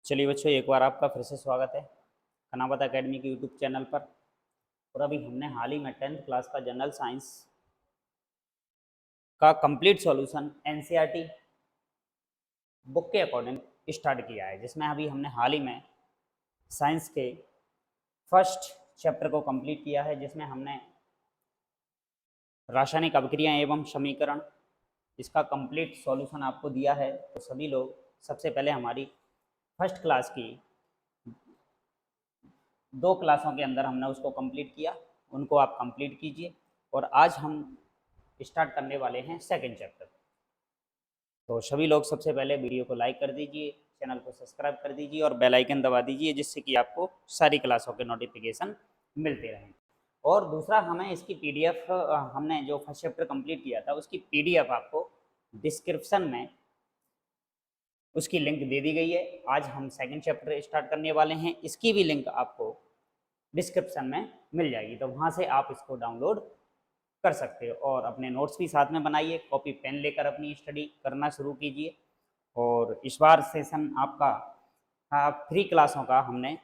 चलिए बच्चों, एक बार आपका फिर से स्वागत है कनावत एकेडमी के यूट्यूब चैनल पर। और अभी हमने हाल ही में 10th क्लास का जनरल साइंस का कंप्लीट सॉल्यूशन एनसीईआरटी बुक के अकॉर्डिंग स्टार्ट किया है, जिसमें अभी हमने हाल ही में साइंस के फर्स्ट चैप्टर को कंप्लीट किया है, जिसमें हमने रासायनिक अभिक्रिया एवं समीकरण इसका कंप्लीट सॉल्यूशन आपको दिया है। तो सभी लोग सबसे पहले हमारी फर्स्ट क्लास की 2 क्लासों के अंदर हमने उसको कंप्लीट किया, उनको आप कंप्लीट कीजिए। और आज हम स्टार्ट करने वाले हैं सेकंड चैप्टर। तो सभी लोग सबसे पहले वीडियो को लाइक कर दीजिए, चैनल को सब्सक्राइब कर दीजिए और बेल आइकन दबा दीजिए, जिससे कि आपको सारी क्लासों के नोटिफिकेशन मिलते रहें। और दूसरा, हमें इसकी पीडीएफ, हमने जो फर्स्ट चैप्टर कंप्लीट किया था उसकी पीडीएफ आपको डिस्क्रिप्शन में उसकी लिंक दे दी गई है। आज हम सेकंड चैप्टर स्टार्ट करने वाले हैं, इसकी भी लिंक आपको डिस्क्रिप्शन में मिल जाएगी, तो वहाँ से आप इसको डाउनलोड कर सकते हो और अपने नोट्स भी साथ में बनाइए, कॉपी पेन लेकर अपनी स्टडी करना शुरू कीजिए। और इस बार सेशन आपका फ्री क्लासों का हमने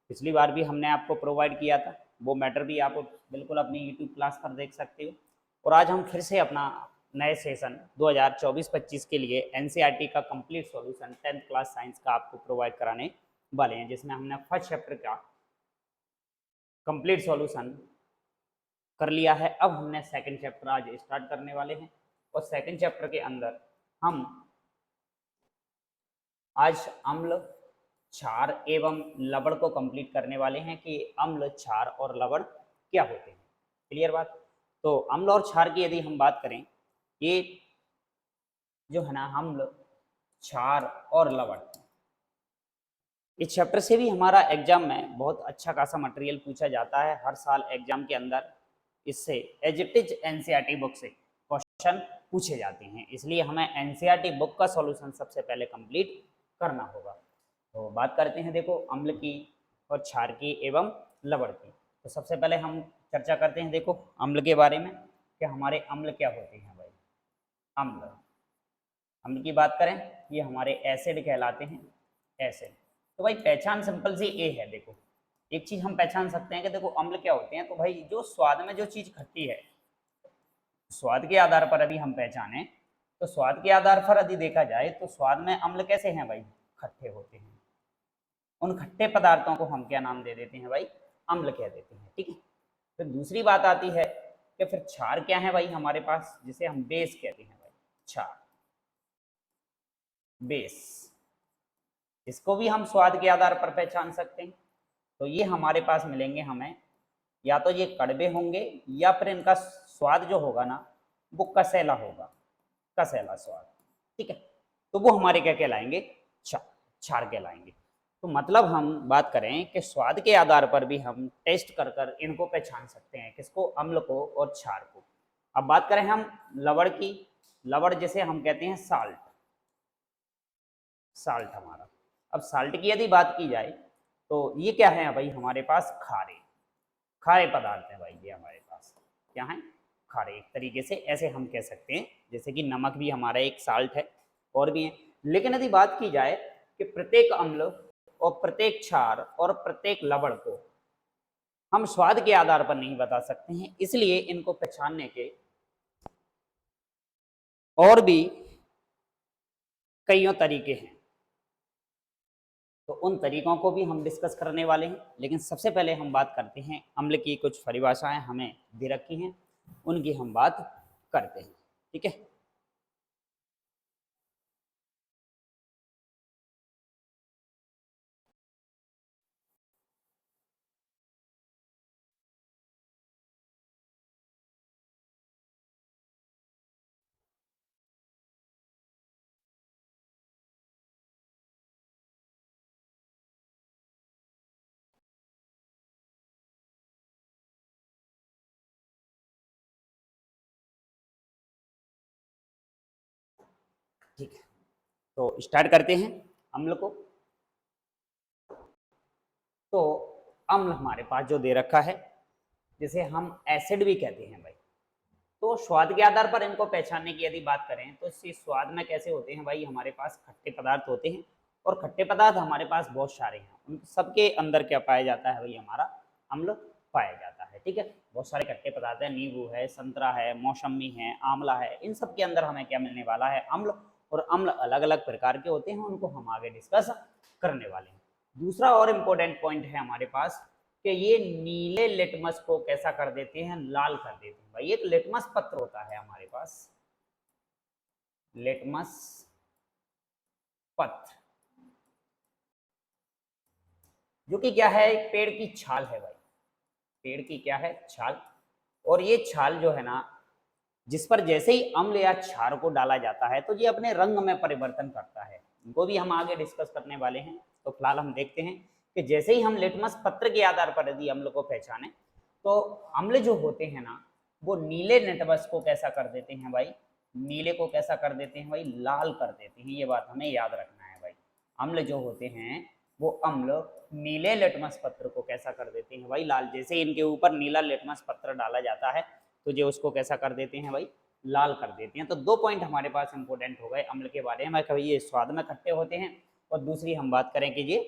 पिछली बार भी हमने आपको प्रोवाइड किया था, वो मैटर भी आप बिल्कुल अपनी यूट्यूब क्लास पर देख सकते हो। और आज हम फिर से अपना नए सेशन 2024-25 के लिए एनसीईआरटी का complete solution 10th class science का आपको प्रोवाइड कराने वाले हैं, जिसमें हमने फर्स्ट चैप्टर का कंप्लीट सॉल्यूशन कर लिया है। अब हमने सेकंड चैप्टर आज स्टार्ट करने वाले हैं और सेकंड चैप्टर के अंदर हम आज अम्ल, क्षार एवं लवण को कंप्लीट करने वाले हैं कि अम्ल, क्षार और लवण क्या होते हैं। क्लियर बात? तो अम्ल और क्षार की यदि हम बात करें, ये जो है ना अम्ल, क्षार और लवण, इस चैप्टर से भी हमारा एग्जाम में बहुत अच्छा खासा मटेरियल पूछा जाता है हर साल एग्जाम के अंदर। इससे as it is NCERT book से क्वेश्चन पूछे जाते हैं, इसलिए हमें एनसीईआरटी बुक का सॉल्यूशन सबसे पहले कंप्लीट करना होगा। तो बात करते हैं, देखो, अम्ल की और क्षार की एवं लवण की। तो सबसे पहले हम चर्चा करते हैं, देखो, अम्ल के बारे में कि हमारे अम्ल क्या होते हैं। भाई, अम्ल, अम्ल की बात करें, ये हमारे एसिड कहलाते हैं, एसिड। तो भाई पहचान सिंपल सी ए है। देखो, एक चीज हम पहचान सकते हैं कि देखो अम्ल क्या होते हैं। तो भाई जो स्वाद में जो चीज खट्टी है, स्वाद के आधार पर यदि हम पहचाने, तो स्वाद के आधार पर यदि देखा जाए तो स्वाद में अम्ल कैसे हैं भाई? खट्टे होते हैं। उन खट्टे पदार्थों को हम क्या नाम दे देते हैं भाई? अम्ल कह देते हैं। ठीक है। फिर दूसरी बात आती है कि फिर क्षार क्या है भाई हमारे पास, जिसे हम बेस कहते हैं भाई, क्षार, बेस। इसको भी हम स्वाद के आधार पर पहचान सकते हैं। तो ये हमारे पास मिलेंगे हमें, या तो ये कड़वे होंगे या फिर इनका स्वाद जो होगा ना वो कसैला होगा, कसैला स्वाद। ठीक है। तो वो हमारे क्या कहलाएंगे? क्षार कहलाएंगे। तो मतलब हम बात करें कि स्वाद के आधार पर भी हम टेस्ट कर कर इनको पहचान सकते हैं, किसको? अम्ल को और क्षार को। अब बात करें हम लवण की, लवण जिसे हम कहते हैं साल्ट, साल्ट हमारा। अब साल्ट की यदि बात की जाए तो ये क्या है भाई? हमारे पास खारे, खारे पदार्थ है भाई, ये हमारे पास क्या है? खारे। एक तरीके से ऐसे हम कह सकते हैं, जैसे कि नमक भी हमारा एक साल्ट है, और भी है। लेकिन यदि बात की जाए कि प्रत्येक अम्ल और प्रत्येक क्षार और प्रत्येक लवण को हम स्वाद के आधार पर नहीं बता सकते हैं, इसलिए इनको पहचानने के और भी कईयों तरीके हैं। तो उन तरीकों को भी हम डिस्कस करने वाले हैं। लेकिन सबसे पहले हम बात करते हैं अम्ल की, कुछ परिभाषाएं हमें दे रखी हैं, उनकी हम बात करते हैं। ठीक है। ठीक है, तो स्टार्ट करते हैं अम्ल को। तो अम्ल हमारे पास जो दे रखा है, जिसे हम एसिड भी कहते हैं भाई। तो स्वाद के आधार पर इनको पहचानने की यदि बात करें तो इससे स्वाद में कैसे होते हैं भाई? हमारे पास खट्टे पदार्थ होते हैं और खट्टे पदार्थ हमारे पास बहुत सारे हैं, उन सबके अंदर क्या पाया जाता है भाई, हमारा अम्ल पाया जाता है। ठीक है, बहुत सारे खट्टे पदार्थ हैं, नींबू है, संतरा है, मौसमी है, आंवला है, इन सब के अंदर हमें क्या मिलने वाला है, अम्ल। और अम्ल अलग अलग प्रकार के होते हैं, उनको हम आगे डिस्कस करने वाले हैं। दूसरा और इम्पोर्टेंट पॉइंट है हमारे पास कि ये नीले लिटमस को कैसा कर देते हैं, लाल कर देते हैं। भाई एक लिटमस पत्र होता है हमारे पास, लिटमस पत्र, जो कि क्या है, एक पेड़ की छाल है भाई, पेड़ की क्या है, छाल। और ये छाल जो है ना, जिस पर जैसे ही अम्ल या क्षार को डाला जाता है तो ये अपने रंग में परिवर्तन करता है, इनको भी हम आगे डिस्कस करने वाले हैं। तो फिलहाल हम देखते हैं कि जैसे ही हम लिटमस पत्र के आधार पर यदि अम्ल को पहचाने, तो अम्ल जो होते हैं ना, वो नीले लिटमस को कैसा कर देते हैं भाई, नीले को कैसा कर देते हैं भाई, लाल कर देते हैं। ये बात हमें याद रखना है भाई, अम्ल जो होते हैं वो अम्ल नीले लिटमस पत्र को कैसा कर देते हैं भाई, लाल। जैसे इनके ऊपर नीला लिटमस पत्र डाला जाता है तो ये उसको कैसा कर देते हैं भाई, लाल कर देते हैं। तो दो पॉइंट हमारे पास इंपॉर्टेंट हो गए अम्ल के बारे में, कभी ये स्वाद में खट्टे होते हैं, और दूसरी हम बात करें कि ये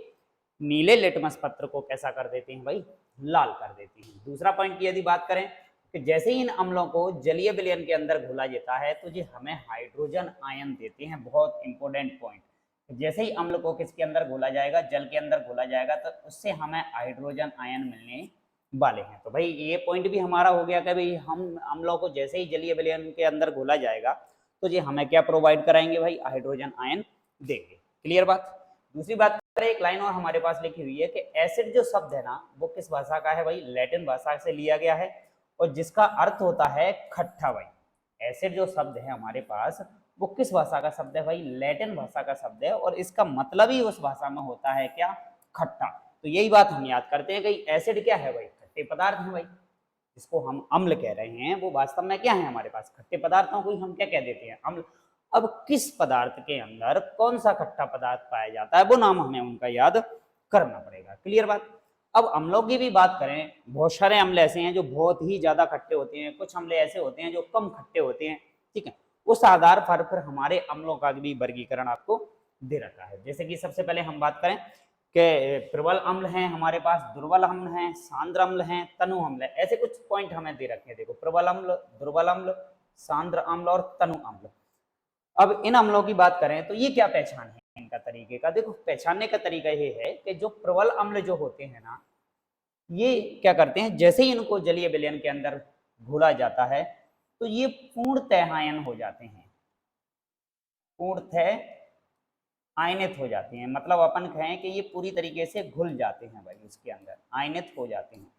नीले लिटमस पत्र को कैसा कर देते हैं भाई, लाल कर देते हैं। दूसरा पॉइंट की यदि बात करें कि जैसे ही इन अम्लों को जलीय विलयन के अंदर घोला जाता है तो ये हमें हाइड्रोजन आयन देते हैं, बहुत इंपॉर्टेंट पॉइंट। जैसे ही अम्ल को किसके अंदर घोला जाएगा, जल के अंदर घोला जाएगा, तो उससे हमें हाइड्रोजन आयन मिलने वाले हैं। तो भाई ये पॉइंट भी हमारा हो गया कि भाई हम अम्लों को जैसे ही जलीय विलयन के अंदर घोला जाएगा तो ये हमें क्या प्रोवाइड कराएंगे भाई, हाइड्रोजन आयन देंगे। क्लियर बात। दूसरी बात करें, एक लाइन और हमारे पास लिखी हुई है कि एसिड जो शब्द है ना, वो किस भाषा का है भाई, लैटिन भाषा से लिया गया है, और जिसका अर्थ होता है खट्टा भाई। एसिड जो शब्द है हमारे पास, वो किस भाषा का शब्द है भाई, लैटिन भाषा का शब्द है, और इसका मतलब ही उस भाषा में होता है क्या, खट्टा। तो यही बात हम याद करते हैं कि एसिड क्या है भाई, खट्टे पदार्थ हैं भाई। जिसको हम अम्ल कह रहे हैं वो वास्तव में क्या है, हमारे पास खट्टे पदार्थों को हम क्या कह देते हैं, अम्ल। अब किस पदार्थ के अंदर कौन सा खट्टा पदार्थ पाया जाता है, वो नाम हमें उनका याद करना पड़ेगा। क्लियर बात। अब अम्लों की भी बात करें, बहुत सारे अम्ल ऐसे हैं जो बहुत ही ज्यादा खट्टे होते हैं, कुछ अम्ल ऐसे होते हैं जो कम खट्टे होते हैं। ठीक है, उस आधार पर फिर हमारे अम्लों का भी वर्गीकरण आपको दे रखा है। जैसे कि सबसे पहले हम बात करें कि प्रबल अम्ल हैं हमारे पास, दुर्बल अम्ल हैं, सांद्र अम्ल हैं, तनु अम्ल है, ऐसे कुछ पॉइंट हमें दे रखे हैं। देखो, प्रबल अम्ल, दुर्बल अम्ल, सांद्र अम्ल और तनु अम्ल। अब इन अम्लों की बात करें तो ये क्या पहचान है इनका तरीके का, देखो पहचानने का तरीका ये है कि जो प्रबल अम्ल जो होते हैं ना, ये क्या करते हैं, जैसे ही इनको जलीय विलयन के अंदर घोला जाता है तो ये पूर्णतः आयन हो जाते हैं, पूर्णतः आयनित हो जाते हैं। मतलब अपन कहें कि ये पूरी तरीके से घुल जाते हैं भाई, उसके अंदर आयनित हो जाते हैं,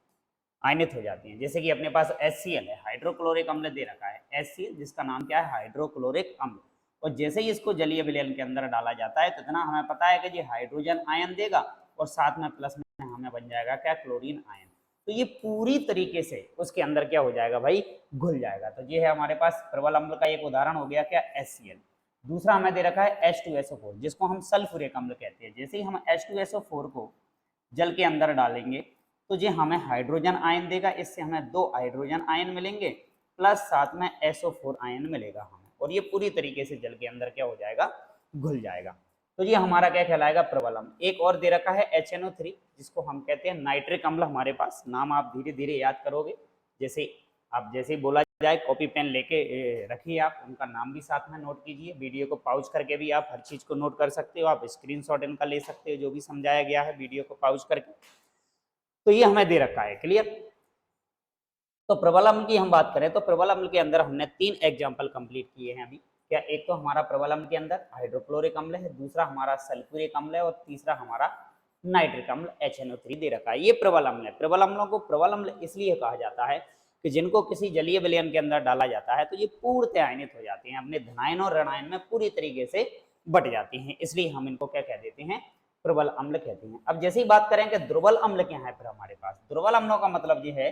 आयनित हो जाती हैं। जैसे कि अपने पास HCl है, हाइड्रोक्लोरिक अम्ल दे रखा है, HCl जिसका नाम क्या है, हाइड्रोक्लोरिक अम्ल। और जैसे ही इसको जलीय विलयन के अंदर डाला जाता है तो इतना हमें पता है कि ये हाइड्रोजन आयन देगा, और साथ में प्लस में हमें बन जाएगा क्या, क्लोरीन आयन। तो ये पूरी तरीके से उसके अंदर क्या हो जाएगा भाई, घुल जाएगा। तो ये है हमारे पास प्रबल अम्ल का एक उदाहरण हो गया क्या, HCl। दूसरा हमें दे रखा है H2SO4, जिसको हम सल्फ्यूरिक अम्ल कहते हैं। जैसे ही हम H2SO4 को जल के अंदर डालेंगे तो ये हमें हाइड्रोजन आयन देगा, इससे हमें 2 हाइड्रोजन आयन मिलेंगे, प्लस साथ में SO4 आयन मिलेगा हमें, और ये पूरी तरीके से जल के अंदर क्या हो जाएगा, घुल जाएगा। तो ये हमारा क्या कहलाएगा, प्रबल अम्ल। एक और दे रखा है HNO3, जिसको हम कहते हैं नाइट्रिक अम्ल। हमारे पास नाम आप धीरे धीरे याद करोगे, जैसे आप जैसे ही बोला जाए कॉपी पेन लेके रखिए, आप उनका नाम भी साथ में नोट कीजिए। वीडियो को पॉज करके भी आप हर चीज़ को नोट कर सकते हो, आप स्क्रीनशॉट इनका ले सकते हो, जो भी समझाया गया है वीडियो को पॉज करके। तो ये हमें दे रखा है। क्लियर। तो प्रबल अम्ल की हम बात करें तो प्रबल अम्ल के अंदर हमने 3 एग्जाम्पल कंप्लीट किए हैं अभी। क्या, एक तो हमारा प्रबल अम्ल के अंदर हाइड्रोक्लोरिक अम्ल है, दूसरा हमारा सल्फ्यूरिक अम्ल है, और तीसरा हमारा नाइट्रिक अम्ल HNO3 दे रखा है। ये प्रबल अम्ल है। प्रबल अम्लों को प्रबल अम्ल इसलिए कहा जाता है कि जिनको किसी जलीय विलयन के अंदर डाला जाता है तो ये पूर्णतः आयनित हो जाते हैं, अपने धनायन और ऋणायन में पूरी तरीके से बट जाती हैं, इसलिए हम इनको क्या कह देते हैं, प्रबल अम्ल कहते हैं। अब जैसे ही बात करें कि दुर्बल अम्ल क्या है, फिर हमारे पास दुर्बल अम्लों का मतलब ये है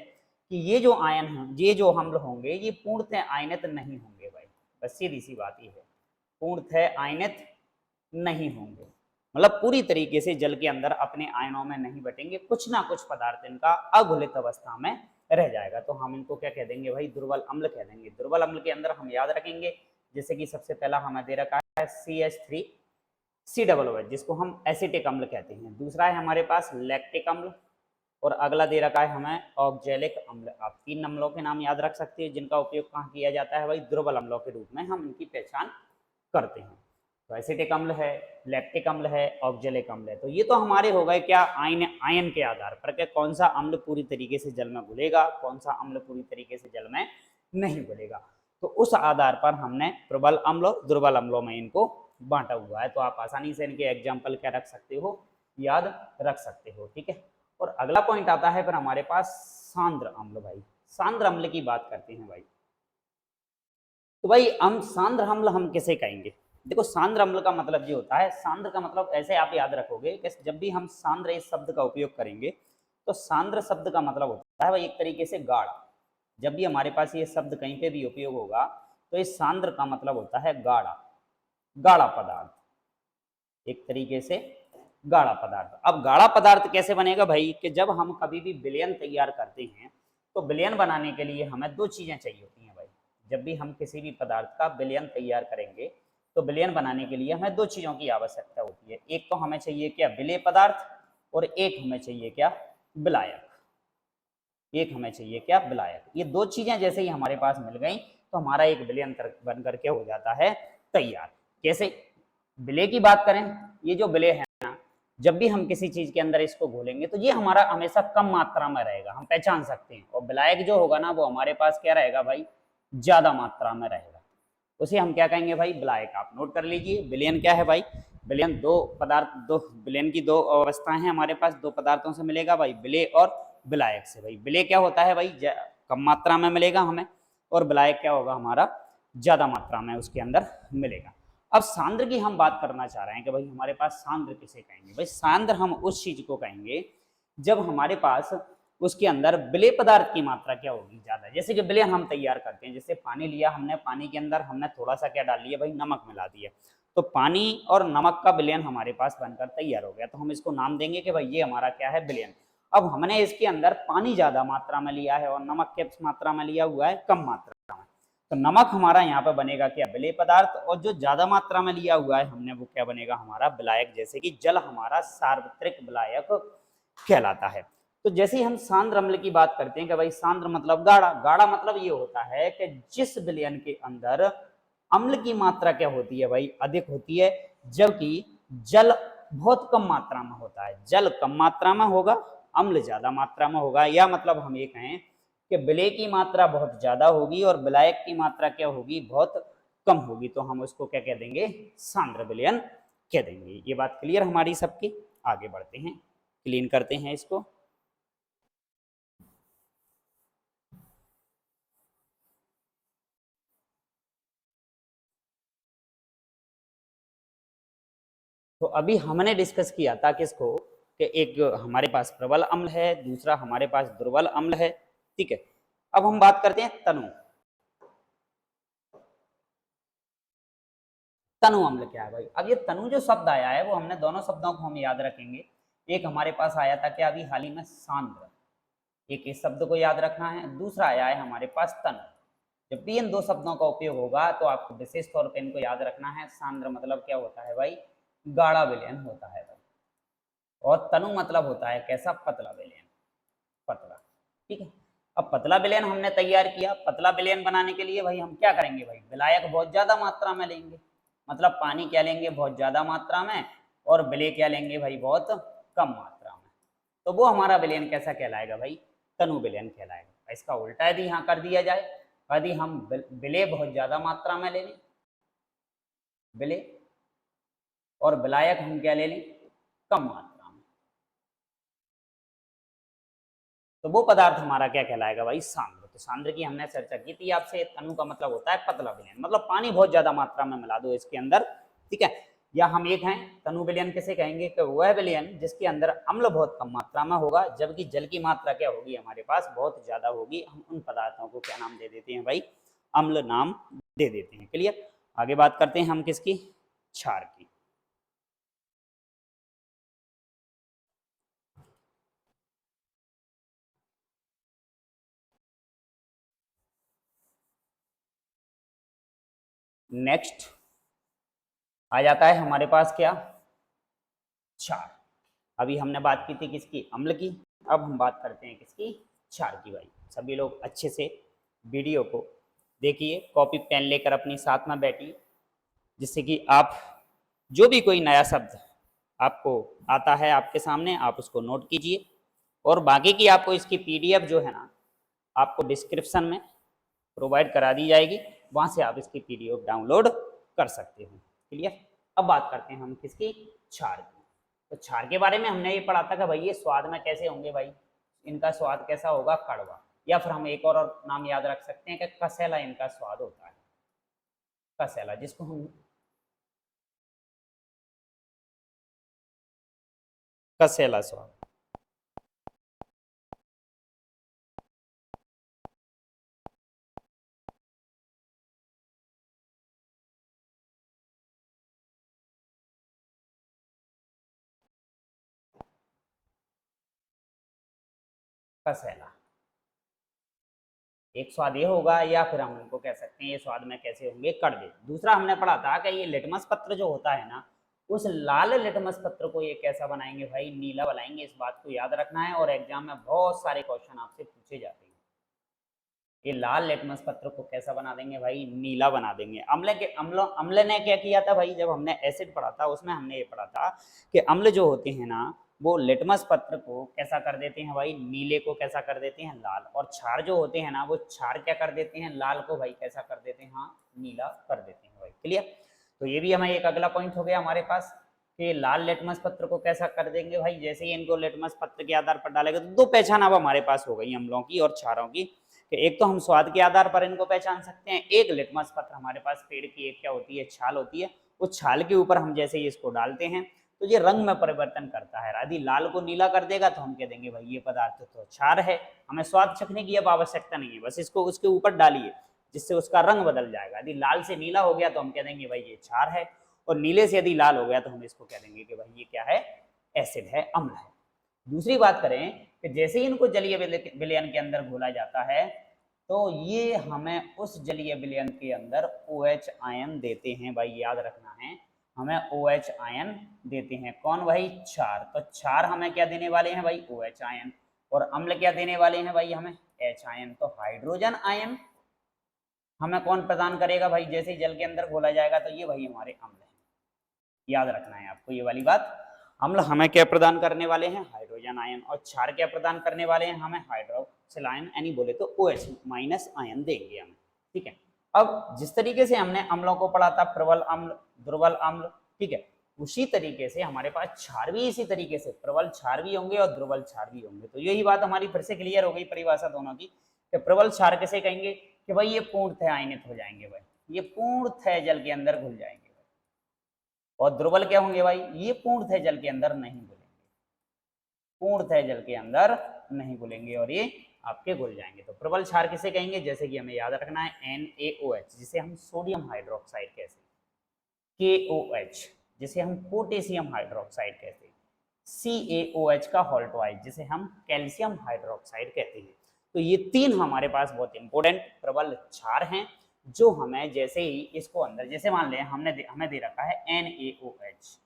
कि ये जो आयन हैं, ये जो अम्ल होंगे, ये पूर्णतः आयनित नहीं होंगे भाई, बस सीधी सी बात ये है, पूर्णतः आयनित नहीं होंगे। मतलब पूरी तरीके से जल के अंदर अपने आयनों में नहीं बटेंगे, कुछ ना कुछ पदार्थ इनका अघुलित अवस्था में रह जाएगा। तो हम इनको क्या कह देंगे भाई, दुर्बल अम्ल कह देंगे। दुर्बल अम्ल के अंदर हम याद रखेंगे, जैसे कि सबसे पहला हमें दे रखा है CH3, C, जिसको हम एसिटिक अम्ल कहते हैं। दूसरा है हमारे पास लैक्टिक अम्ल, और अगला दे रखा है हमें ऑक्जेलिक अम्ल। आप 3 अम्लों के नाम याद रख सकते हैं जिनका उपयोग कहाँ किया जाता है भाई, दुर्बल अम्लों के रूप में हम इनकी पहचान करते हैं। तो एसिटिक अम्ल है, लैक्टिक अम्ल है, ऑक्जेलिक अम्ल है। तो ये तो हमारे हो गए क्या, आयन के आधार पर कि कौन सा अम्ल पूरी तरीके से जल में घुलेगा, कौन सा अम्ल पूरी तरीके से जल में नहीं घुलेगा। तो उस आधार पर हमने प्रबल अम्ल और दुर्बल अम्लों में इनको बांटा हुआ है। तो आप आसानी से इनके एग्जाम्पल क्या रख सकते हो, याद रख सकते हो, ठीक है। और अगला पॉइंट आता है फिर हमारे पास सांद्र अम्ल। भाई सांद्र अम्ल की बात करते हैं भाई। तो भाई हम सांद्र अम्ल हम किसे कहेंगे, देखो सांद्र अम्ल का मतलब ये होता है, सांद्र का मतलब ऐसे आप याद रखोगे कि जब भी हम सांद्र इस शब्द का उपयोग करेंगे तो सांद्र शब्द का मतलब होता है भाई एक तरीके से गाढ़ा। जब भी हमारे पास ये शब्द कहीं पे भी उपयोग होगा तो इस सांद्र का मतलब होता है गाढ़ा, गाढ़ा पदार्थ, एक तरीके से गाढ़ा पदार्थ। अब गाढ़ा पदार्थ कैसे बनेगा भाई, कि जब हम कभी भी विलयन तैयार करते हैं तो विलयन बनाने के लिए हमें दो चीजें चाहिए होती हैं भाई। जब भी हम किसी भी पदार्थ का विलयन तैयार करेंगे तो विलयन बनाने के लिए हमें दो चीजों की आवश्यकता होती है। एक तो हमें चाहिए क्या, विलेय पदार्थ, और एक हमें चाहिए क्या, विलायक। एक हमें चाहिए क्या, विलायक। ये दो चीजें जैसे ही हमारे पास मिल गई तो हमारा एक विलयन बन करके हो जाता है तैयार। कैसे, विलेय की बात करें, ये जो विलेय है ना, जब भी हम किसी चीज के अंदर इसको घोलेंगे तो ये हमारा हमेशा कम मात्रा में रहेगा, हम पहचान सकते हैं। और विलायक जो होगा ना वो हमारे पास क्या रहेगा भाई, ज्यादा मात्रा में रहेगा। उसे हम क्या कहेंगे भाई, विलायक। आप नोट कर लीजिए, विलयन क्या है भाई, विलयन दो पदार्थ, दो विलयन की दो अवस्थाएं हैं हमारे पास, दो पदार्थों से मिलेगा भाई, विलेय और विलायक से। भाई विलेय क्या होता है भाई, कम मात्रा में मिलेगा हमें, और विलायक क्या होगा हमारा, ज्यादा मात्रा में उसके अंदर मिलेगा। अब सांद्र की हम बात करना चाह रहे हैं कि भाई हमारे पास सांद्र किसे कहेंगे, भाई सांद्र हम उस चीज को कहेंगे जब हमारे पास उसके अंदर विलेय पदार्थ की मात्रा क्या होगी, ज्यादा। जैसे कि विलयन हम तैयार करते हैं, जैसे पानी लिया हमने, पानी के अंदर हमने थोड़ा सा क्या डाल लिया भाई, नमक मिला दिया, तो पानी और नमक का विलयन हमारे पास बनकर तैयार हो गया। तो हम इसको नाम देंगे कि भाई ये हमारा क्या है, विलयन। अब हमने इसके अंदर पानी ज्यादा मात्रा में लिया है और नमक किस मात्रा में लिया हुआ है, कम मात्रा में। तो नमक हमारा यहाँ पे बनेगा क्या, विलेय पदार्थ, और जो ज्यादा मात्रा में लिया हुआ है हमने वो क्या बनेगा हमारा, विलायक। जैसे कि जल हमारा सार्वत्रिक विलायक कहलाता है। तो जैसे ही हम सांद्र अम्ल की बात करते हैं कि भाई सांद्र मतलब गाढ़ा, गाढ़ा मतलब ये होता है कि जिस विलयन के अंदर अम्ल की मात्रा क्या होती है भाई, अधिक होती है, जबकि जल बहुत कम मात्रा में होता है। जल कम मात्रा में होगा, अम्ल ज्यादा मात्रा में होगा। या मतलब हम ये कहें कि विलेय की मात्रा बहुत ज्यादा होगी और विलायक की मात्रा क्या होगी, बहुत कम होगी। तो हम उसको क्या कह देंगे, सांद्र विलयन कह देंगे। ये बात क्लियर हमारी सबकी। आगे बढ़ते हैं, क्लीन करते हैं इसको। तो अभी हमने डिस्कस किया था किसको, कि एक हमारे पास प्रबल अम्ल है, दूसरा हमारे पास दुर्बल अम्ल है, ठीक है। अब हम बात करते हैं तनु। तनु अम्ल क्या है भाई, अब ये तनु जो शब्द आया है वो हमने दोनों शब्दों को हम याद रखेंगे। एक हमारे पास आया था क्या अभी हाल ही में, सांद्र, एक इस शब्द को याद रखना है। दूसरा आया है हमारे पास तनु। जब भी इन दो शब्दों का उपयोग होगा तो आपको विशेष तौर पर इनको याद रखना है। सांद्र मतलब क्या होता है भाई, गाढ़ा विलयन होता है भाई, और तनु मतलब होता है कैसा, पतला विलयन, पतला, ठीक है। अब पतला विलयन हमने तैयार किया, पतला विलयन बनाने के लिए भाई हम क्या करेंगे भाई, विलायक बहुत ज्यादा मात्रा में लेंगे, मतलब पानी क्या लेंगे बहुत ज्यादा मात्रा में, और विलेय क्या लेंगे भाई बहुत कम मात्रा में। तो वो हमारा विलयन कैसा कहलाएगा भाई, तनु विलयन कहलाएगा। इसका उल्टा यदि यहाँ कर दिया जाए, यदि हम विलेय बहुत ज्यादा मात्रा में ले लें, विलेय, और विलायक हम क्या ले लें, कम मात्रा में, तो वो पदार्थ हमारा क्या कहलाएगा भाई, सांद्र। तो सांद्र की हमने चर्चा की थी आपसे। तनु का मतलब होता है पतला विलयन, मतलब पानी बहुत ज्यादा मात्रा में मिला दो इसके अंदर, ठीक है। या हम एक हैं, तनु विलयन किसे कहेंगे, कि वह विलयन जिसके अंदर अम्ल बहुत कम मात्रा में होगा, जबकि जल की मात्रा क्या होगी हमारे पास, बहुत ज्यादा होगी। हम उन पदार्थों को क्या नाम दे देते हैं भाई, अम्ल नाम दे देते हैं। क्लियर। आगे बात करते हैं हम किसकी, क्षार की। नेक्स्ट आ जाता है हमारे पास क्या, क्षार। अभी हमने बात की थी किसकी, अम्ल की, अब हम बात करते हैं किसकी, क्षार की। भाई सभी लोग अच्छे से वीडियो को देखिए, कॉपी पेन लेकर अपनी साथ में बैठिए, जिससे कि आप जो भी कोई नया शब्द आपको आता है आपके सामने आप उसको नोट कीजिए, और बाकी की आपको इसकी पीडीएफ जो है ना आपको डिस्क्रिप्शन में प्रोवाइड करा दी जाएगी, वहाँ से आप इसकी पीडीएफ डाउनलोड कर सकते हो। क्लियर। अब बात करते हैं हम किसकी, क्षार की। तो क्षार के बारे में हमने ये पढ़ा था कि भाई ये स्वाद में कैसे होंगे, भाई इनका स्वाद कैसा होगा, कड़वा, या फिर हम एक और नाम याद रख सकते हैं कि कसैला इनका स्वाद होता है, कसैला, जिसको हम कसैला स्वाद। कसैला एक स्वाद ये होगा, या फिर हम उनको कह सकते हैं ये स्वाद में कैसे होंगे, कड़वे। दूसरा हमने पढ़ा था कि ये लिटमस पत्र जो होता है ना, उस लाल लिटमस पत्र को ये कैसा बनाएंगे, भाई नीला बनाएंगे। इस बात को याद रखना है, और एग्जाम में बहुत सारे क्वेश्चन आपसे पूछे जाते हैं। ये लाल लिटमस पत्र को कैसा बना देंगे, भाई नीला बना देंगे। अम्ल ने क्या किया था भाई, जब हमने एसिड पढ़ा था उसमें हमने ये पढ़ा था कि अम्ल जो होते हैं ना वो लिटमस पत्र को कैसा कर देते हैं भाई, नीले को कैसा कर देते हैं, लाल। और क्षार जो होते हैं ना वो क्षार क्या कर देते हैं, लाल को भाई कैसा कर देते हैं, हाँ नीला कर देते हैं भाई। क्लियर। तो ये भी हमें एक अगला पॉइंट हो गया हमारे पास कि लाल लिटमस पत्र को कैसा कर देंगे भाई, जैसे ही इनको लिटमस पत्र के आधार पर डालेंगे तो दो पहचान अब हमारे पास हो गई अम्लों की और क्षारों की, कि एक तो हम स्वाद के आधार पर इनको पहचान सकते हैं, एक लिटमस पत्र हमारे पास पेड़ की एक क्या होती है, छाल होती है। उस छाल के ऊपर हम जैसे ही इसको डालते हैं तो ये रंग में परिवर्तन करता है। यदि लाल को नीला कर देगा तो हम कह देंगे भाई ये पदार्थ तो क्षार है, हमें स्वाद चखने की अब आवश्यकता नहीं है, बस इसको उसके ऊपर डालिए जिससे उसका रंग बदल जाएगा। यदि लाल से नीला हो गया तो हम कह देंगे भाई ये क्षार है, और नीले से यदि लाल हो गया तो हम इसको कह देंगे कि भाई ये क्या है, एसिड है, अम्ल है। दूसरी बात करें कि जैसे ही इनको जलीय विलयन के अंदर घोला जाता है तो ये हमें उस जलीय विलयन के अंदर OH आयन देते हैं, भाई याद रखना है, हमें OH आयन देते हैं। कौन भाई, क्षार। तो क्षार हमें क्या देने वाले हैं भाई, OH आयन। और अम्ल क्या देने वाले हैं भाई, हमें H आयन। तो हाइड्रोजन आयन हमें कौन प्रदान करेगा भाई, जैसे ही जल के अंदर घोला जाएगा तो ये भाई हमारे अम्ल है। याद रखना है आपको ये वाली बात। अम्ल हमें क्या प्रदान करने वाले हैं, हाइड्रोजन आयन, और क्षार क्या प्रदान करने वाले हैं, हमें हाइड्रोक्सिल आयन, यानी बोले तो OH माइनस आयन देंगे हमें। ठीक है। अब जिस तरीके से हमने अम्लों को पढ़ा था, प्रबल अम्ल, दुर्बल अम्ल, ठीक है, उसी तरीके से हमारे पास क्षार भी इसी तरीके से प्रबल क्षार भी होंगे और दुर्बल क्षार भी होंगे। तो यही बात हमारी फिर से क्लियर हो गई परिभाषा दोनों की, कि प्रबल क्षार किसे कहेंगे कि भाई ये पूर्णतः आयनित हो जाएंगे, भाई ये पूर्णतः जल के अंदर घुल जाएंगे। और दुर्बल क्या होंगे भाई, ये पूर्णतः जल के अंदर नहीं घुलेंगे, पूर्णतः जल के अंदर नहीं घुलेंगे और ये आपके घुल जाएंगे। तो प्रबल क्षार किसे कहेंगे, जैसे कि हमें याद रखना है NaOH, जिसे हम सोडियम हाइड्रोक्साइड कहते हैं, KOH जिसे हम पोटेशियम हाइड्रोक्साइड कहते हैं, CaOH का होल ट्वाइस जिसे हम कैल्शियम हाइड्रोक्साइड कहते हैं। तो ये तीन हमारे पास बहुत इंपॉर्टेंट प्रबल क्षार हैं, जो हमें जैसे ही इसको अंदर, जैसे मान लें हमें दे रखा है NaOH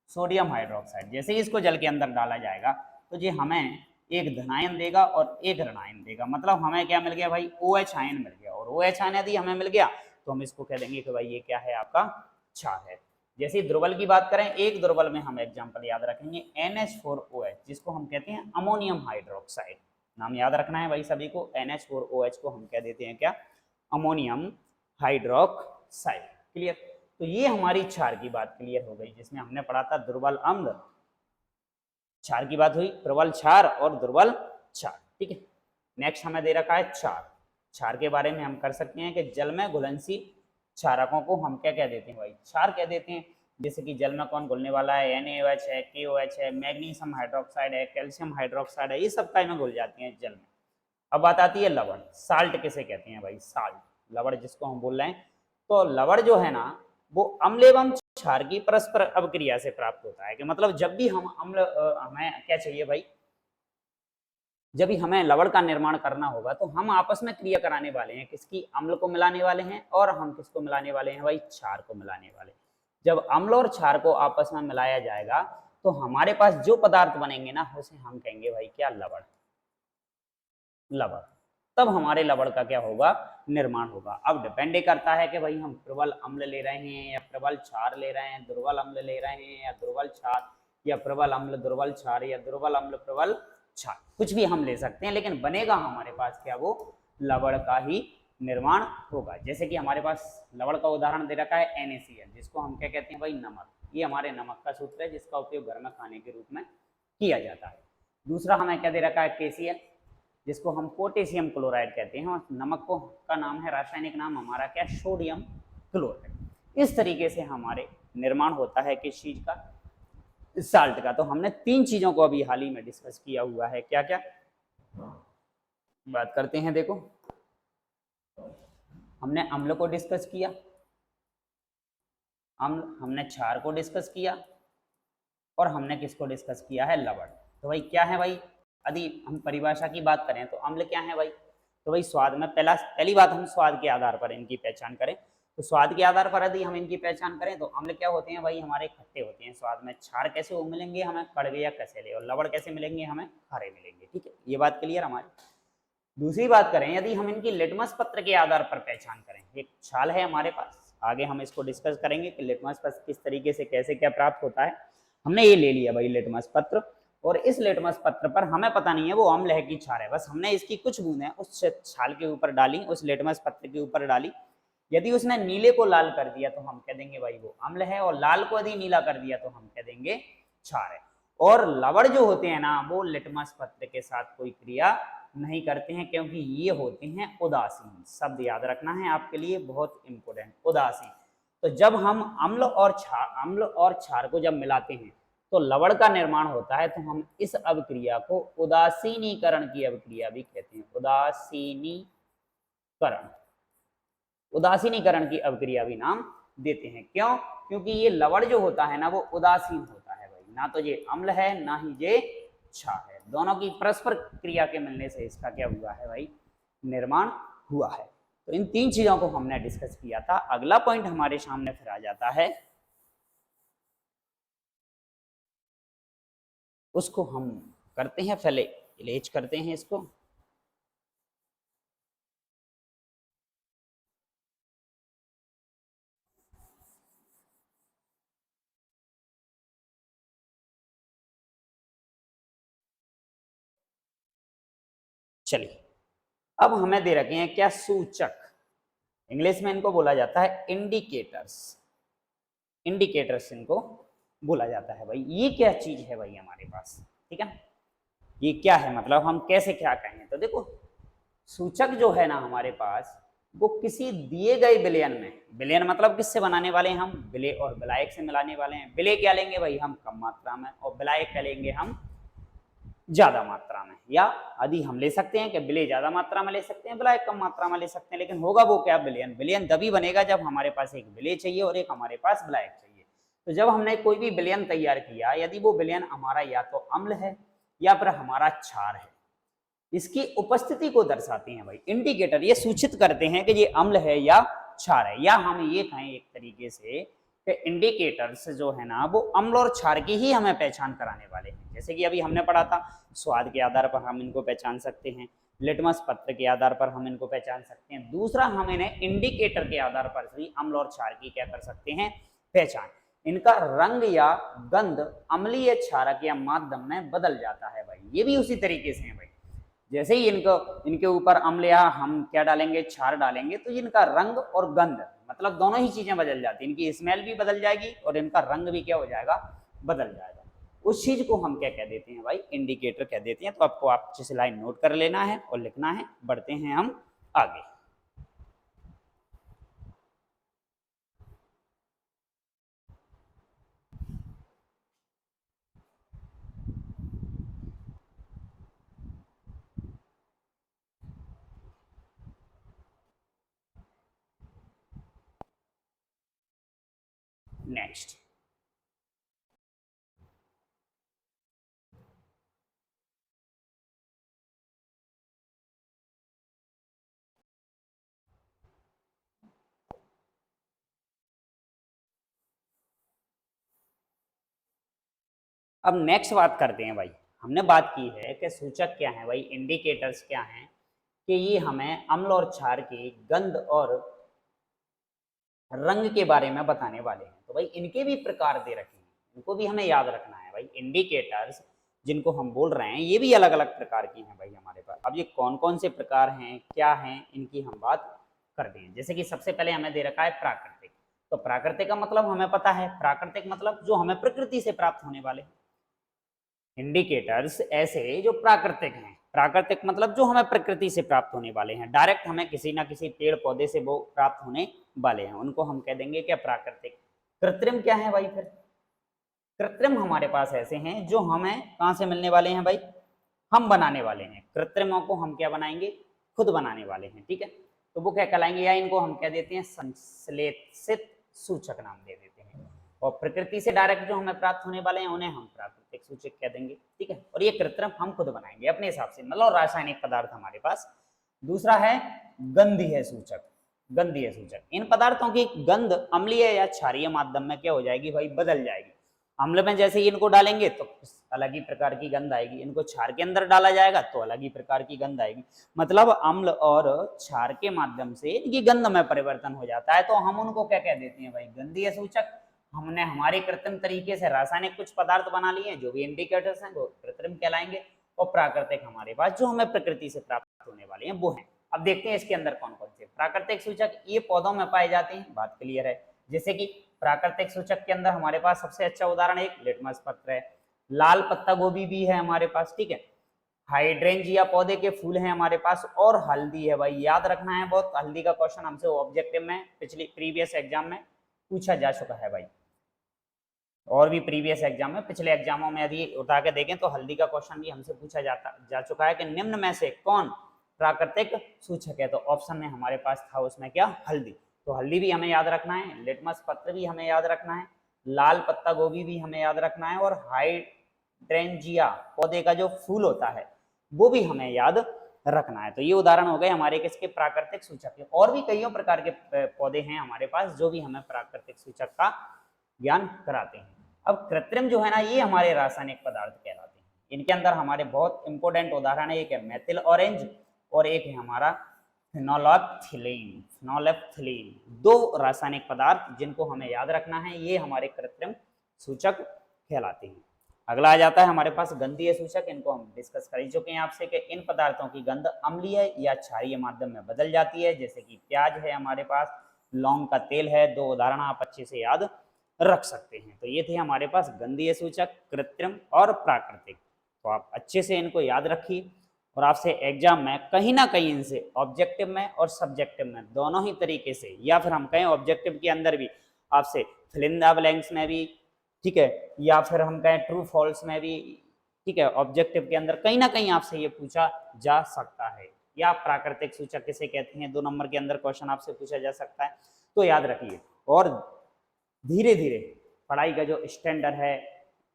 सोडियम हाइड्रोक्साइड, जैसे ही इसको जल के अंदर डाला जाएगा तो ये हमें एक धनायन देगा और एक ऋणायन देगा। मतलब हमें क्या मिल गया भाई, OH आयन मिल गया, और OH आयन यदि हमें मिल गया तो हम इसको कह देंगे कि भाई ये क्या है, आपका क्षार है। जैसे दुर्बल की बात करें, एक दुर्बल में हम एग्जांपल याद रखेंगे NH4OH, जिसको हम कहते हैं अमोनियम हाइड्रोक्साइड। नाम याद रखना है भाई सभी को, NH4OH को हम कह देते हैं क्या, अमोनियम हाइड्रोक्साइड। क्लियर। तो ये हमारी क्षार की बात क्लियर हो गई, जिसमें हमने पढ़ा था दुर्बल अम्ल, क्षार की बात हुई, प्रबल क्षार और दुर्बल क्षार। ठीक है। नेक्स्ट हमें दे रखा है क्षार। क्षार के बारे में हम कर सकते हैं कि जल में घुलनशील क्षारकों को हम क्या कह देते हैं भाई, क्षार कह देते हैं। जैसे कि जल में कौन घुलने वाला है, NaOH है, KOH है, मैग्नीशियम हाइड्रोक्साइड है, कैल्शियम हाइड्रोक्साइड है, ये सब का में घुल जाती हैं जल में। अब बात आती है लवण, साल्ट किसे कहते हैं भाई, साल्ट, लवण जिसको हम बोल रहे हैं। तो लवण जो है ना वो अम्ल एवं क्षार की परस्पर अभिक्रिया से प्राप्त होता है। कि मतलब जब भी हम हमें क्या चाहिए भाई, जब भी हमें लवण का निर्माण करना होगा तो हम आपस में क्रिया कराने वाले हैं, किसकी, अम्ल को मिलाने वाले हैं, और हम किसको मिलाने वाले हैं भाई, क्षार को मिलाने वाले। जब अम्ल और क्षार को आपस में मिलाया जाएगा तो हमारे पास जो पदार्थ बनेंगे ना उसे हम कहेंगे भाई क्या, लवण, लवण। तब हमारे लवण का क्या होगा, निर्माण होगा। अब डिपेंड करता है कि भाई हम प्रबल अम्ल ले रहे हैं या प्रबल क्षार ले रहे हैं, दुर्बल अम्ल ले रहे हैं या दुर्बल क्षार, या प्रबल अम्ल दुर्बल क्षार, या दुर्बल अम्ल प्रबल क्षार, कुछ भी हम ले सकते हैं, लेकिन बनेगा हमारे पास क्या, वो लवण का ही निर्माण होगा। जैसे कि हमारे पास लवण का उदाहरण दे रखा है NaCl, जिसको हम क्या कहते हैं भाई, नमक। ये हमारे नमक का सूत्र है जिसका उपयोग घर में खाने के रूप में किया जाता है। दूसरा हमें क्या दे रखा है, KCl, जिसको हम पोटेशियम क्लोराइड कहते हैं, और नमक को का नाम है, रासायनिक नाम हमारा क्या, सोडियम क्लोराइड। इस तरीके से हमारे निर्माण होता है किस चीज का, साल्ट का। तो हमने तीन चीजों को अभी हाल ही में डिस्कस किया हुआ है। क्या क्या बात करते हैं, देखो हमने अम्ल को डिस्कस किया, अम्ल, हमने क्षार को डिस्कस किया, और हमने किसको डिस्कस किया है, लवण। तो भाई क्या है भाई, यदि हम परिभाषा की बात करें तो अम्ल क्या है भाई, तो भाई स्वाद में पहली बात हम स्वाद के आधार पर इनकी पहचान करें, तो स्वाद के आधार पर यदि हम इनकी पहचान करें तो अम्ल क्या होते हैं भाई, हमारे खट्टे होते हैं स्वाद में। क्षार कैसे वो मिलेंगे हमें, कड़वे या कसेले, और लवण कैसे मिलेंगे हमें, खारे मिलेंगे। ठीक है, ये बात क्लियर हमारी। दूसरी बात करें, यदि हम इनकी लिटमस पत्र के आधार पर पहचान करें, एक छाल है हमारे पास, आगे हम इसको डिस्कस करेंगे कि लिटमस पत्र किस तरीके से कैसे क्या प्राप्त होता है। हमने ये ले लिया भाई लिटमस पत्र, और इस लिटमस पत्र पर हमें पता नहीं है वो अम्ल है कि क्षार है, बस हमने इसकी कुछ बूंदें उस छाल के ऊपर डाली, उस लिटमस पत्र के ऊपर डाली। यदि उसने नीले को लाल कर दिया तो हम कह देंगे भाई वो अम्ल है, और लाल को यदि नीला कर दिया तो हम कह देंगे क्षार है। और लवण जो होते हैं ना, वो लिटमस पत्र के साथ कोई क्रिया नहीं करते हैं, क्योंकि ये होते हैं उदासीन। शब्द याद रखना है आपके लिए, बहुत इंपॉर्टेंट, उदासीन। तो जब हम अम्ल और क्षार को जब मिलाते हैं तो लवण का निर्माण होता है, तो हम इस अभिक्रिया को उदासीनीकरण की अभिक्रिया भी कहते हैं। उदासीनीकरण, उदासीनीकरण की अभिक्रिया भी नाम देते हैं। क्यों, क्योंकि ये लवण जो होता है ना वो उदासीन होता है भाई, ना तो ये अम्ल है ना ही ये क्षार है, दोनों की परस्पर क्रिया के मिलने से इसका क्या हुआ है भाई, निर्माण हुआ है। तो इन तीन चीजों को हमने डिस्कस किया था। अगला पॉइंट हमारे सामने फिर आ जाता है, उसको हम करते हैं पहले इलेज करते हैं इसको। चलिए, अब हमें दे रखे हैं क्या, सूचक। इंग्लिश में इनको बोला जाता है इंडिकेटर्स, इंडिकेटर्स इनको बोला जाता है भाई। ये क्या चीज है भाई हमारे पास, ठीक है, ये क्या है, मतलब हम कैसे क्या कहें। तो देखो, सूचक जो है ना हमारे पास, वो किसी दिए गए विलयन में, विलयन मतलब किससे बनाने वाले हैं हम, विलय और विलायक से मिलाने वाले हैं। विलय क्या लेंगे भाई हम, कम मात्रा में, और विलायक क्या लेंगे हम, ज्यादा मात्रा में। या यदि हम ले सकते हैं कि विलय ज्यादा मात्रा में ले सकते हैं, विलायक कम मात्रा में ले सकते हैं, लेकिन होगा वो क्या, विलयन। विलयन तभी बनेगा जब हमारे पास एक विलय चाहिए और एक हमारे पास विलायक चाहिए। तो जब हमने कोई भी विलयन तैयार किया, यदि वो विलयन हमारा या तो अम्ल है या फिर हमारा क्षार है, इसकी उपस्थिति को दर्शाते हैं भाई इंडिकेटर, ये सूचित करते हैं कि ये अम्ल है या क्षार है। या हम ये कहें एक तरीके से कि इंडिकेटर्स जो है ना वो अम्ल और क्षार की ही हमें पहचान कराने वाले हैं। जैसे कि अभी हमने पढ़ा था, स्वाद के आधार पर हम इनको पहचान सकते हैं, लिटमस पत्र के आधार पर हम इनको पहचान सकते हैं। दूसरा, हम इन्हें इंडिकेटर के आधार पर भी अम्ल और क्षार की क्या कर सकते हैं, पहचान। इनका रंग या गंध अम्लीय, क्षारक या माध्यम में बदल जाता है भाई, ये भी उसी तरीके से है भाई। जैसे ही इनके ऊपर अम्ल या हम क्या डालेंगे, क्षार डालेंगे, तो इनका रंग और गंध, मतलब दोनों ही चीजें बदल जाती हैं। इनकी स्मेल भी बदल जाएगी और इनका रंग भी क्या हो जाएगा, बदल जाएगा। उस चीज को हम क्या कह देते हैं भाई, इंडिकेटर कह देते हैं। तो आपको अच्छे से लाइन नोट कर लेना है और लिखना है। बढ़ते हैं हम आगे। नेक्स्ट, अब नेक्स्ट बात करते हैं भाई, हमने बात की है कि सूचक क्या है भाई, इंडिकेटर्स क्या हैं, कि ये हमें अम्ल और क्षार की गंध और रंग के बारे में बताने वाले हैं। तो भाई इनके भी प्रकार दे रखे हैं, इनको भी हमें याद रखना है भाई। इंडिकेटर्स जिनको हम बोल रहे हैं ये भी अलग अलग प्रकार की हैं भाई हमारे पास। अब ये कौन कौन से प्रकार हैं, क्या हैं, इनकी हम बात करते हैं। जैसे कि सबसे पहले हमें दे रखा है प्राकृतिक। तो प्राकृतिक का मतलब हमें पता है, प्राकृतिक मतलब जो हमें प्रकृति से प्राप्त होने वाले इंडिकेटर्स ऐसे जो प्राकृतिक हैं। प्राकृतिक मतलब जो हमें प्रकृति से प्राप्त होने वाले हैं, डायरेक्ट हमें किसी ना किसी पेड़ पौधे से वो प्राप्त होने वाले हैं, उनको हम कह देंगे क्या, प्राकृतिक। कृत्रिम क्या है भाई? फिर कृत्रिम हमारे पास ऐसे हैं जो हमें कहाँ से मिलने वाले हैं भाई, हम बनाने वाले हैं। कृत्रिमों को हम क्या बनाएंगे, खुद बनाने वाले हैं, ठीक है। तो वो क्या कहलाएंगे, या इनको हम क्या देते हैं, संश्लेषित सूचक नाम दे देते हैं। और प्रकृति से डायरेक्ट जो हमें प्राप्त होने वाले हैं उन्हें हम प्राकृतिक सूचक कह देंगे, ठीक है। और ये कृत्रिम हम खुद बनाएंगे अपने हिसाब से, मतलब रासायनिक पदार्थ हमारे पास। दूसरा है गंधीय सूचक। गंधीय सूचक, इन पदार्थों की गंध अम्लीय या क्षारीय माध्यम में क्या हो जाएगी भाई, बदल जाएगी। अम्ल में जैसे ही इनको डालेंगे तो अलग ही प्रकार की गंध आएगी, इनको क्षार के अंदर डाला जाएगा तो अलग ही प्रकार की गंध आएगी। मतलब अम्ल और क्षार के माध्यम से इनकी गंध में परिवर्तन हो जाता है, तो हम उनको क्या कह देते हैं भाई, गंधीय सूचक। हमने हमारे कृत्रिम तरीके से रासायनिक कुछ पदार्थ बना लिए हैं जो भी इंडिकेटर्स हैं, वो कृत्रिम कहलाएंगे। और प्राकृतिक हमारे पास जो हमें प्रकृति से प्राप्त होने वाले हैं वो हैं। अब देखते हैं इसके अंदर कौन कौन से प्राकृतिक सूचक। ये पौधों में पाए जाते हैं, बात क्लियर है। जैसे कि प्राकृतिक सूचक के अंदर हमारे पास सबसे अच्छा उदाहरण एक लिटमस पत्र है, लाल पत्ता गोभी भी है हमारे पास, ठीक है, हाइड्रेंजिया पौधे के फूल हैं हमारे पास, और हल्दी है भाई। याद रखना है बहुत, हल्दी का क्वेश्चन हमसे ऑब्जेक्टिव में पिछली प्रीवियस एग्जाम में पूछा जा चुका है भाई। और भी प्रीवियस एग्जाम में, पिछले एग्जामों में यदि उठा के देखें तो हल्दी का क्वेश्चन भी हमसे पूछा जा चुका है कि निम्न में से कौन प्राकृतिक सूचक है। तो ऑप्शन में हमारे पास था उसमें क्या, हल्दी। तो हल्दी भी हमें याद रखना है, लिटमस पत्र भी हमें याद रखना है, लाल पत्ता गोभी भी हमें याद रखना है, और हाइड्रेंजिया पौधे का जो फूल होता है वो भी हमें याद रखना है। तो ये उदाहरण हो गए हमारे किसके, प्राकृतिक सूचक के। और भी कईयों प्रकार के पौधे हैं हमारे पास जो भी हमें प्राकृतिक सूचक का ज्ञान कराते हैं। अब कृत्रिम जो है ना, ये हमारे रासायनिक पदार्थ कहलाते हैं। इनके अंदर हमारे बहुत इंपॉर्टेंट उदाहरण है, एक है मेथिल ऑरेंज और एक है हमारा फिनोलेफ्थिलीन। फिनोलेफ्थिलीन दो रासायनिक पदार्थ जिनको हमें याद रखना है, ये हमारे कृत्रिम सूचक कहलाते हैं। अगला आ जाता है हमारे पास गंधीय सूचक। इनको हम डिस्कस कर ही चुके हैं आपसे कि इन पदार्थों की गंध अम्लीय या क्षारीय माध्यम में बदल जाती है। जैसे कि प्याज है हमारे पास, लौंग का तेल है, दो उदाहरण आप अच्छे से याद रख सकते हैं। तो ये थे हमारे पास गंधीय सूचक, कृत्रिम और प्राकृतिक। तो आप अच्छे से इनको याद रखिए, और आपसे एग्जाम में कहीं ना कहीं इनसे ऑब्जेक्टिव में और सब्जेक्टिव में दोनों ही तरीके से, या फिर हम कहें ऑब्जेक्टिव के अंदर भी आपसे फिल इन द ब्लैंक्स में भी, ठीक है, या फिर हम कहें ट्रू फॉल्स में भी, ठीक है, ऑब्जेक्टिव के अंदर कहीं ना कहीं आपसे ये पूछा जा सकता है। या प्राकृतिक सूचक किसे कहते हैं, 2 नंबर के अंदर क्वेश्चन आपसे पूछा जा सकता है। तो याद रखिए, और धीरे धीरे पढ़ाई का जो स्टैंडर्ड है,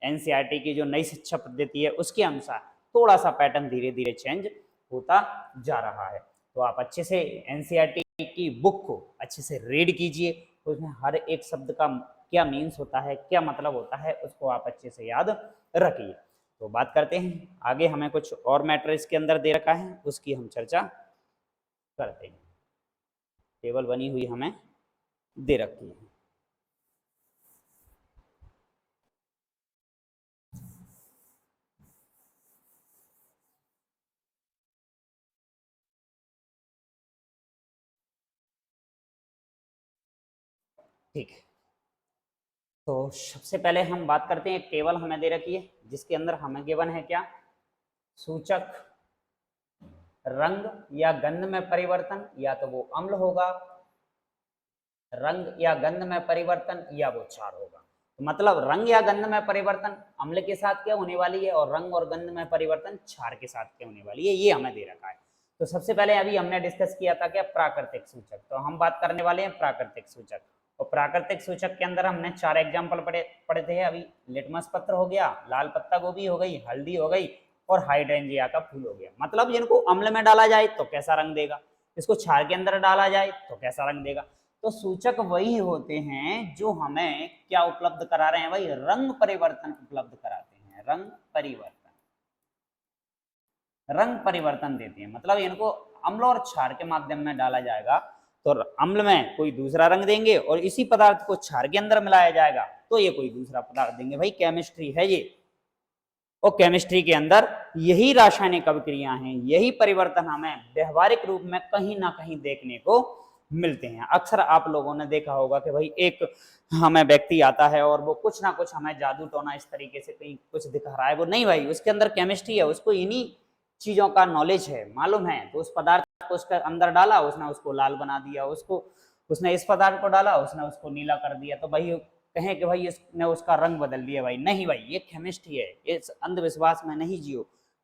एनसीईआरटी की जो नई शिक्षा पद्धति है, उसके अनुसार थोड़ा सा पैटर्न धीरे धीरे चेंज होता जा रहा है। तो आप अच्छे से एनसीईआरटी की बुक को अच्छे से रीड कीजिए, तो उसमें हर एक शब्द का क्या मीन्स होता है, क्या मतलब होता है, उसको आप अच्छे से याद रखिए। तो बात करते हैं आगे, हमें कुछ और मैटर इसके अंदर दे रखा है, उसकी हम चर्चा करते हैं। टेबल बनी हुई हमें दे रखी है। ठीक है, तो सबसे पहले हम बात करते हैं, एक टेबल हमें दे रखी है जिसके अंदर हमें गिवन है क्या, सूचक रंग या गंध में परिवर्तन, या तो वो अम्ल होगा, रंग या गंध में परिवर्तन, या वो क्षार होगा। तो मतलब रंग या गंध में परिवर्तन अम्ल के साथ क्या होने वाली है, और रंग और गंध में परिवर्तन क्षार के साथ क्या होने वाली है, ये हमें दे रखा है। तो सबसे पहले अभी हमने डिस्कस किया था क्या, प्राकृतिक सूचक। तो हम बात करने वाले हैं प्राकृतिक सूचक। और प्राकृतिक सूचक के अंदर हमने 4 एग्जाम्पल पढ़े थे अभी। लिटमस पत्र हो गया, लाल पत्ता गोभी हो गई, हल्दी हो गई, और हाइड्रेंजिया का फूल हो गया। मतलब जिनको अम्ल में डाला जाए तो कैसा रंग देगा, इसको क्षार के अंदर डाला जाए तो कैसा रंग देगा। तो सूचक वही होते हैं जो हमें क्या उपलब्ध करा रहे हैं भाई, रंग परिवर्तन उपलब्ध कराते हैं। रंग परिवर्तन, रंग परिवर्तन देते हैं। मतलब इनको अम्ल और क्षार के माध्यम में डाला जाएगा तो अम्ल में कोई दूसरा रंग देंगे और इसी पदार्थ को क्षार के अंदर मिलाया जाएगा तो ये कोई दूसरा पदार्थ देंगे। भाई केमिस्ट्री है ये, और केमिस्ट्री के अंदर यही रासायनिक अभिक्रिया हैं, यही परिवर्तन हमें व्यवहारिक रूप में कहीं ना कहीं देखने को मिलते हैं। अक्सर आप लोगों ने देखा होगा कि भाई एक हमें व्यक्ति आता है और वो कुछ ना कुछ हमें जादू टोना इस तरीके से कहीं कुछ दिखा रहा है, वो नहीं भाई, उसके अंदर केमिस्ट्री है, उसको इन्हीं चीजों का नॉलेज है, मालूम है, तो उस पदार्थ को उसके अंदर डाला, उसने उसको लाल बना दिया, उसको उसने इस पदार्थ को डाला, उसने उसको नीला कर दिया, तो भाई कहें कि भाई इसने उसका रंग बदल दिया। भाई नहीं भाई, ये केमिस्ट्री है, इस अंधविश्वास में नहीं जियो।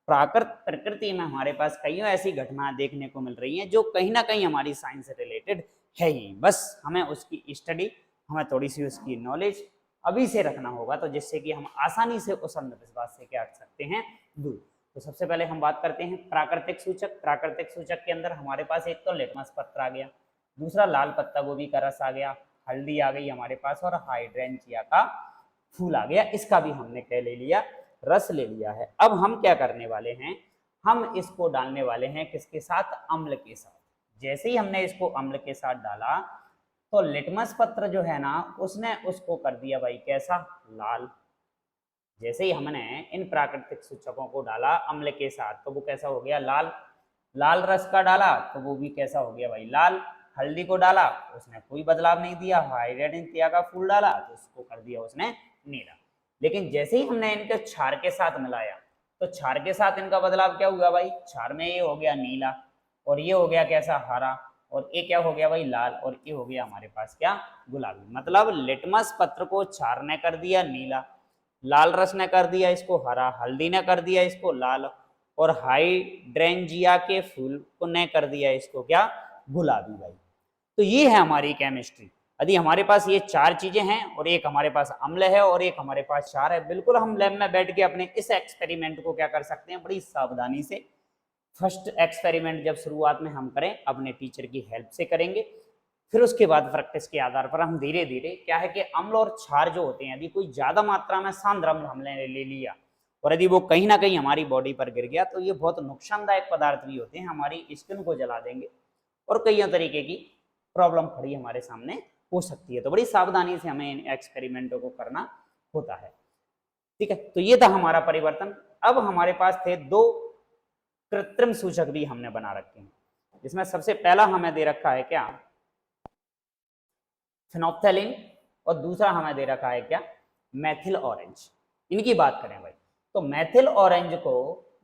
प्रकृति में हमारे पास कई ऐसी घटनाएं देखने को मिल रही हैं जो कहीं ना कहीं हमारी साइंस से रिलेटेड है ही, बस हमें उसकी स्टडी, हमें थोड़ी सी उसकी नॉलेज अभी से रखना होगा, तो जिससे कि हम आसानी से उस अंधविश्वास से क्या कर सकते हैं, दूर। तो सबसे पहले हम बात करते हैं प्राकृतिक सूचक। प्राकृतिक सूचक के अंदर हमारे पास एक तो लिटमस पत्र आ गया, दूसरा लाल पत्ता गोभी का रस आ गया, हल्दी आ गई हमारे पास, और हाइड्रेंचिया का फूल आ गया। इसका भी हमने क्या ले लिया, रस ले लिया है। अब हम क्या करने वाले हैं, हम इसको डालने वाले हैं किसके साथ, अम्ल के साथ। जैसे ही हमने इसको अम्ल के साथ डाला तो लिटमस पत्र जो है ना, उसने उसको कर दिया भाई कैसा, लाल। जैसे ही हमने इन प्राकृतिक सूचकों को डाला अम्ल के साथ तो वो कैसा हो गया, लाल। लाल रस का डाला तो वो भी कैसा हो गया भाई, लाल। हल्दी को डाला, उसने कोई बदलाव नहीं दिया। हाइड्रेंचिया का फूल डाला तो उसको कर दिया उसने नीला। लेकिन जैसे ही हमने इनके क्षार के साथ मिलाया तो क्षार के साथ इनका बदलाव क्या हुआ भाई, क्षार में ये हो गया नीला, और ये हो गया कैसा, हरा, और ये क्या हो गया भाई, लाल, और ये हो गया हमारे पास क्या, गुलाबी। मतलब लिटमस पत्र को क्षार ने कर दिया नीला, लाल रस ने कर दिया इसको हरा, हल्दी ने कर दिया इसको लाल, और हाइड्रेंजिया के फूल को ने कर दिया इसको क्या, गुलाबी। भाई तो ये है हमारी केमिस्ट्री। यदि हमारे पास ये चार चीजें हैं और एक हमारे पास अम्ल है और एक हमारे पास क्षार है, बिल्कुल हम लैब में बैठ के अपने इस एक्सपेरिमेंट को क्या कर सकते हैं, बड़ी सावधानी से। फर्स्ट एक्सपेरिमेंट जब शुरुआत में हम करें अपने टीचर की हेल्प से करेंगे, फिर उसके बाद प्रैक्टिस के आधार पर हम धीरे धीरे क्या है कि अम्ल और क्षार जो होते हैं, यदि कोई ज्यादा मात्रा में सांद्र अम्ल हमने ले लिया और यदि वो कहीं ना कहीं हमारी बॉडी पर गिर गया तो ये बहुत नुकसानदायक पदार्थ भी होते हैं, हमारी स्किन को जला देंगे और कई तरीके की प्रॉब्लम खड़ी हमारे सामने हो सकती है। तो बड़ी सावधानी से हमें इन एक्सपेरिमेंटों को करना होता है। ठीक है, तो ये था हमारा परिवर्तन। अब हमारे पास थे दो कृत्रिम सूचक भी हमने बना रखे हैं, जिसमें सबसे पहला हमें दे रखा है क्या, फिनोप्थेलिन, और दूसरा हमें दे रखा है क्या, मैथिल ऑरेंज। इनकी बात करें भाई तो मैथिल ऑरेंज को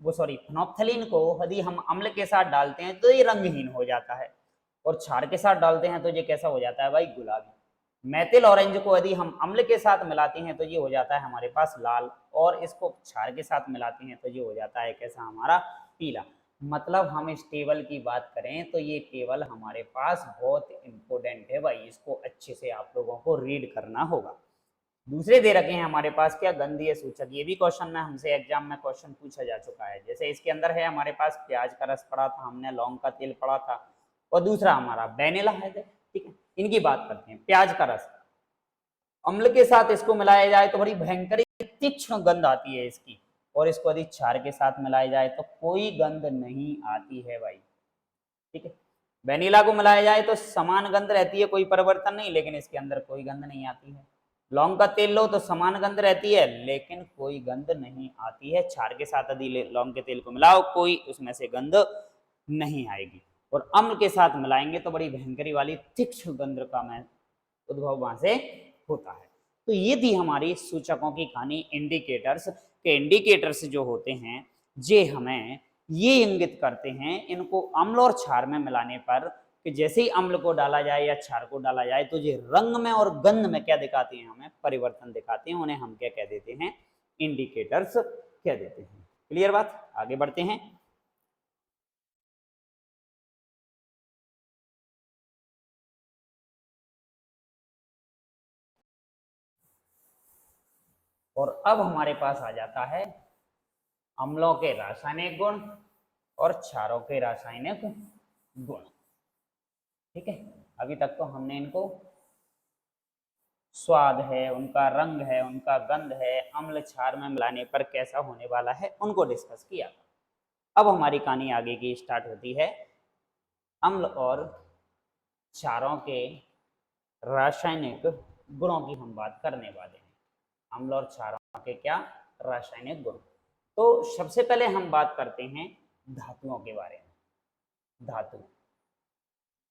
वो सॉरी फिनोप्थेलिन को यदि हम अम्ल के साथ डालते हैं तो ये रंगहीन हो जाता है, और क्षार के साथ डालते हैं तो ये कैसा हो जाता है भाई, गुलाबी। मैथिल ऑरेंज को यदि हम अम्ल के साथ मिलाते हैं तो ये हो जाता है हमारे पास लाल, और इसको क्षार के साथ मिलाते हैं तो ये हो जाता है कैसा, हमारा पीला। मतलब हम इस टेबल की बात करें तो ये टेबल हमारे पास बहुत इंपॉर्टेंट है भाई, इसको अच्छे से आप लोगों को रीड करना होगा। दूसरे दे रखे हैं हमारे पास क्या, गंधीय सूचक। ये भी क्वेश्चन में हमसे एग्जाम में क्वेश्चन पूछा जा चुका है। जैसे इसके अंदर है हमारे पास प्याज का रस पड़ा था हमने, लौंग का तेल पड़ा था, और दूसरा हमारा वेनिला है। ठीक है, इनकी बात करते हैं। प्याज का रस अम्ल के साथ इसको मिलाया जाए तो बड़ी भयंकर तीक्ष्ण गंध आती है इसकी, और इसको यदि क्षार के साथ मिलाया जाए तो कोई गंध नहीं आती है भाई। ठीक है, वेनिला को मिलाया जाए तो समान गंध रहती है, कोई परिवर्तन नहीं, लेकिन इसके अंदर कोई गंध नहीं आती है। लौंग का तेल लो तो समान गंध रहती है लेकिन कोई गंध नहीं आती है। क्षार के साथ यदि लौंग के तेल को मिलाओ कोई उसमें से गंध नहीं आएगी, और अम्ल के साथ मिलाएंगे तो बड़ी भयंकरी वाली तीक्ष्ण गंध का मैं उद्भव वहां से होता है। तो ये थी हमारी सूचकों की कहानी, इंडिकेटर्स के। इंडिकेटर्स जो होते हैं ये हमें ये इंगित करते हैं, इनको अम्ल और क्षार में मिलाने पर कि जैसे ही अम्ल को डाला जाए या क्षार को डाला जाए तो ये रंग में और गंध में क्या दिखाते हैं, हमें परिवर्तन दिखाते हैं। उन्हें हम क्या कह देते हैं, इंडिकेटर्स कह देते हैं। क्लियर बात, आगे बढ़ते हैं। और अब हमारे पास आ जाता है अम्लों के रासायनिक गुण और क्षारों के रासायनिक गुण। ठीक है, अभी तक तो हमने इनको स्वाद है, उनका रंग है, उनका गंध है, अम्ल क्षार में मिलाने पर कैसा होने वाला है, उनको डिस्कस किया। अब हमारी कहानी आगे की स्टार्ट होती है। अम्ल और क्षारों के रासायनिक गुणों की हम बात करने वाले हैं। अम्ल और क्षारों के क्या रासायनिक गुण। तो सबसे पहले हम बात करते हैं धातुओं के बारे में। धातु, तो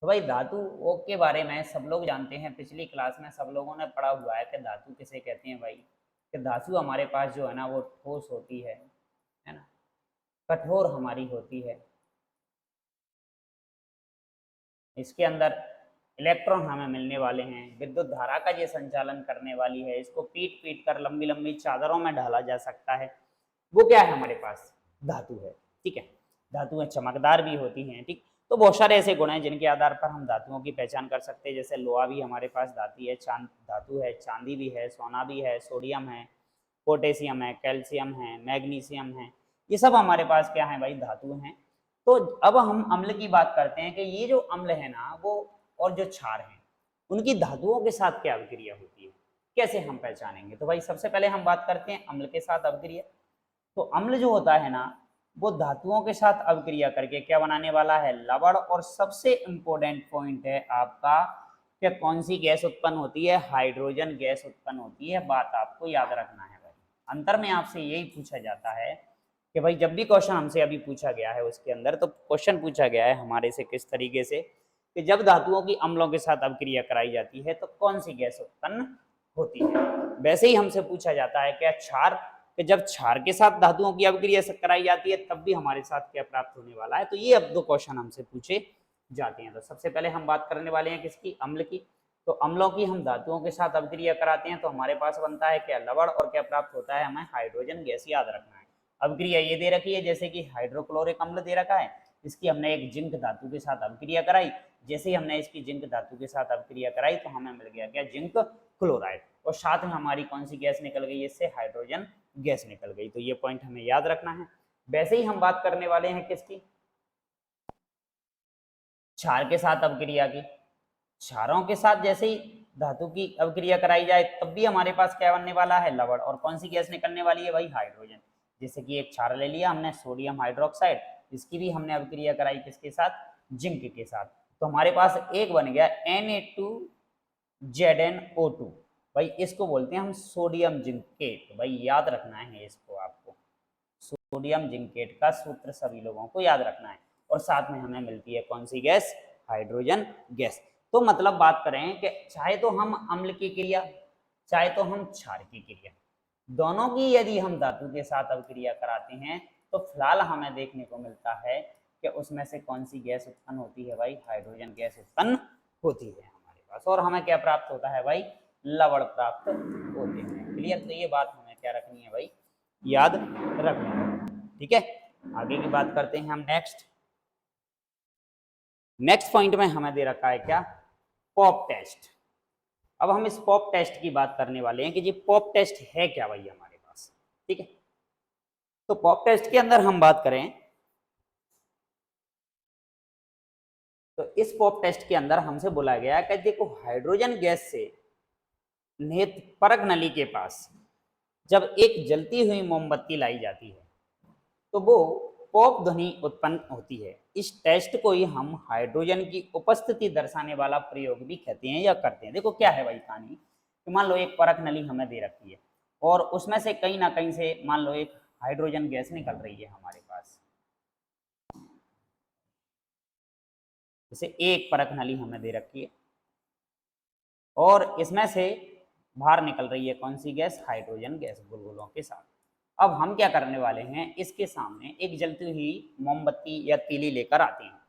भाई धातुओं के बारे में सब लोग जानते हैं, पिछली क्लास में सब लोगों ने पढ़ा हुआ है कि धातु किसे कहते हैं भाई। कि धातु हमारे पास जो है ना वो ठोस होती है ना, कठोर हमारी होती है, इसके अंदर इलेक्ट्रॉन हमें मिलने वाले हैं, विद्युत धारा का ये संचालन करने वाली है, इसको पीट पीट कर लंबी लंबी चादरों में ढाला जा सकता है। वो क्या है हमारे पास, धातु है। ठीक है, धातुएं चमकदार भी होती हैं। ठीक, तो बहुत सारे ऐसे गुण हैं जिनके आधार पर हम धातुओं की पहचान कर सकते हैं। जैसे लोहा भी हमारे पास धातु है, धातु है, चांदी भी है, सोना भी है, सोडियम है, पोटेशियम है, कैल्शियम है, मैग्नीशियम है, ये सब हमारे पास क्या है भाई, धातु हैं। तो अब हम अम्ल की बात करते हैं कि ये जो अम्ल है ना वो और जो क्षार हैं उनकी धातुओं के साथ क्या अभिक्रिया होती है, कैसे हम पहचानेंगे। तो भाई सबसे पहले हम बात करते हैं अम्ल के साथ अभिक्रिया। तो अम्ल जो होता है ना वो धातुओं के साथ अभिक्रिया करके क्या बनाने वाला है, लवण। और सबसे इंपॉर्टेंट पॉइंट है आपका कि कौन सी गैस उत्पन्न होती है, हाइड्रोजन गैस उत्पन्न होती है। बात आपको याद रखना है भाई, अंतर में आपसे यही पूछा जाता है कि भाई जब भी क्वेश्चन हमसे अभी पूछा गया है उसके अंदर, तो क्वेश्चन पूछा गया है हमारे से किस तरीके से कि जब धातुओं की अम्लों के साथ अभिक्रिया कराई जाती है तो कौन सी गैस उत्पन्न होती है। वैसे ही हमसे पूछा जाता है क्या क्षार, कि जब क्षार के साथ धातुओं की अभिक्रिया कराई जाती है तब भी हमारे साथ क्या प्राप्त होने वाला है। तो ये अब दो क्वेश्चन हमसे पूछे जाते हैं। तो सबसे पहले हम बात करने वाले हैं किसकी, अम्ल की। तो अम्लों की हम धातुओं के साथ अभिक्रिया कराते हैं तो हमारे पास बनता है क्या, लवण। और क्या प्राप्त होता है हमें, हाइड्रोजन गैस। याद रखना है अभिक्रिया ये दे रखी है, जैसे कि हाइड्रोक्लोरिक अम्ल दे रखा है, इसकी हमने एक जिंक धातु के साथ अभिक्रिया कराई। जैसे ही हमने इसकी जिंक धातु के साथ अभिक्रिया कराई तो हमें मिल गया क्या, जिंक क्लोराइड। और साथ में हमारी कौन सी गैस निकल गई, इससे हाइड्रोजन गैस निकल गई। तो ये पॉइंट हमें याद रखना है। वैसे ही हम बात करने वाले हैं किसकी, क्षार के साथ अभिक्रिया की। क्षारों के साथ जैसे ही धातु की अभिक्रिया कराई जाए तब भी हमारे पास क्या बनने वाला है, लवण। और कौन सी गैस निकलने वाली है भाई, हाइड्रोजन। जैसे कि एक क्षार ले लिया हमने, सोडियम हाइड्रोक्साइड, इसकी भी हमने अभिक्रिया कराई किसके साथ, जिंक के साथ। तो हमारे पास एक बन गया Na2ZnO2। भाई इसको बोलते हैं हम सोडियम जिंकेट। भाई याद रखना है इसको आपको, सोडियम जिंकेट का सूत्र सभी लोगों को याद रखना है। और साथ में हमें मिलती है कौन सी गैस, हाइड्रोजन गैस। तो मतलब बात करें कि चाहे तो हम अम्ल की क्रिया चाहे तो हम क्षार की क्रिया, दोनों की यदि हम धातु के साथ अभिक्रिया कराते हैं तो फिलहाल हमें देखने को मिलता है कि उसमें से कौन सी गैस उत्पन्न होती है भाई, हाइड्रोजन गैस उत्पन्न होती है हमारे पास। और हमें क्या प्राप्त होता है भाई, लवण प्राप्त होते हैं। क्लियर। तो ये बात हमें क्या रखनी है भाई, याद रखनी है। ठीक है, आगे की बात करते हैं हम। नेक्स्ट पॉइंट में हमें दे रखा है क्या, पॉप टेस्ट। अब हम इस पॉप टेस्ट की बात करने वाले हैं कि जी पॉप टेस्ट है क्या भाई हमारे पास। ठीक है, तो पॉप टेस्ट के अंदर हम बात करें तो इस पॉप टेस्ट के अंदर हमसे बोला गया कि देखो हाइड्रोजन गैस से निहित परख नली के पास जब एक जलती हुई मोमबत्ती लाई जाती है तो वो पॉप ध्वनि उत्पन्न होती है। इस टेस्ट को ही हम हाइड्रोजन की उपस्थिति दर्शाने वाला प्रयोग भी कहते हैं या करते हैं। देखो क्या है भाई कहानी, कि मान लो एक परख नली हमें दे रखी है और उसमें से कहीं ना कहीं से मान लो एक हाइड्रोजन गैस निकल रही है हमारे पास। जैसे एक परख नली हमें दे रखी है और इसमें से बाहर निकल रही है कौन सी गैस, हाइड्रोजन गैस बुलबुलों के साथ। अब हम क्या करने वाले हैं, इसके सामने एक जलती हुई मोमबत्ती या तीली लेकर आते हैं।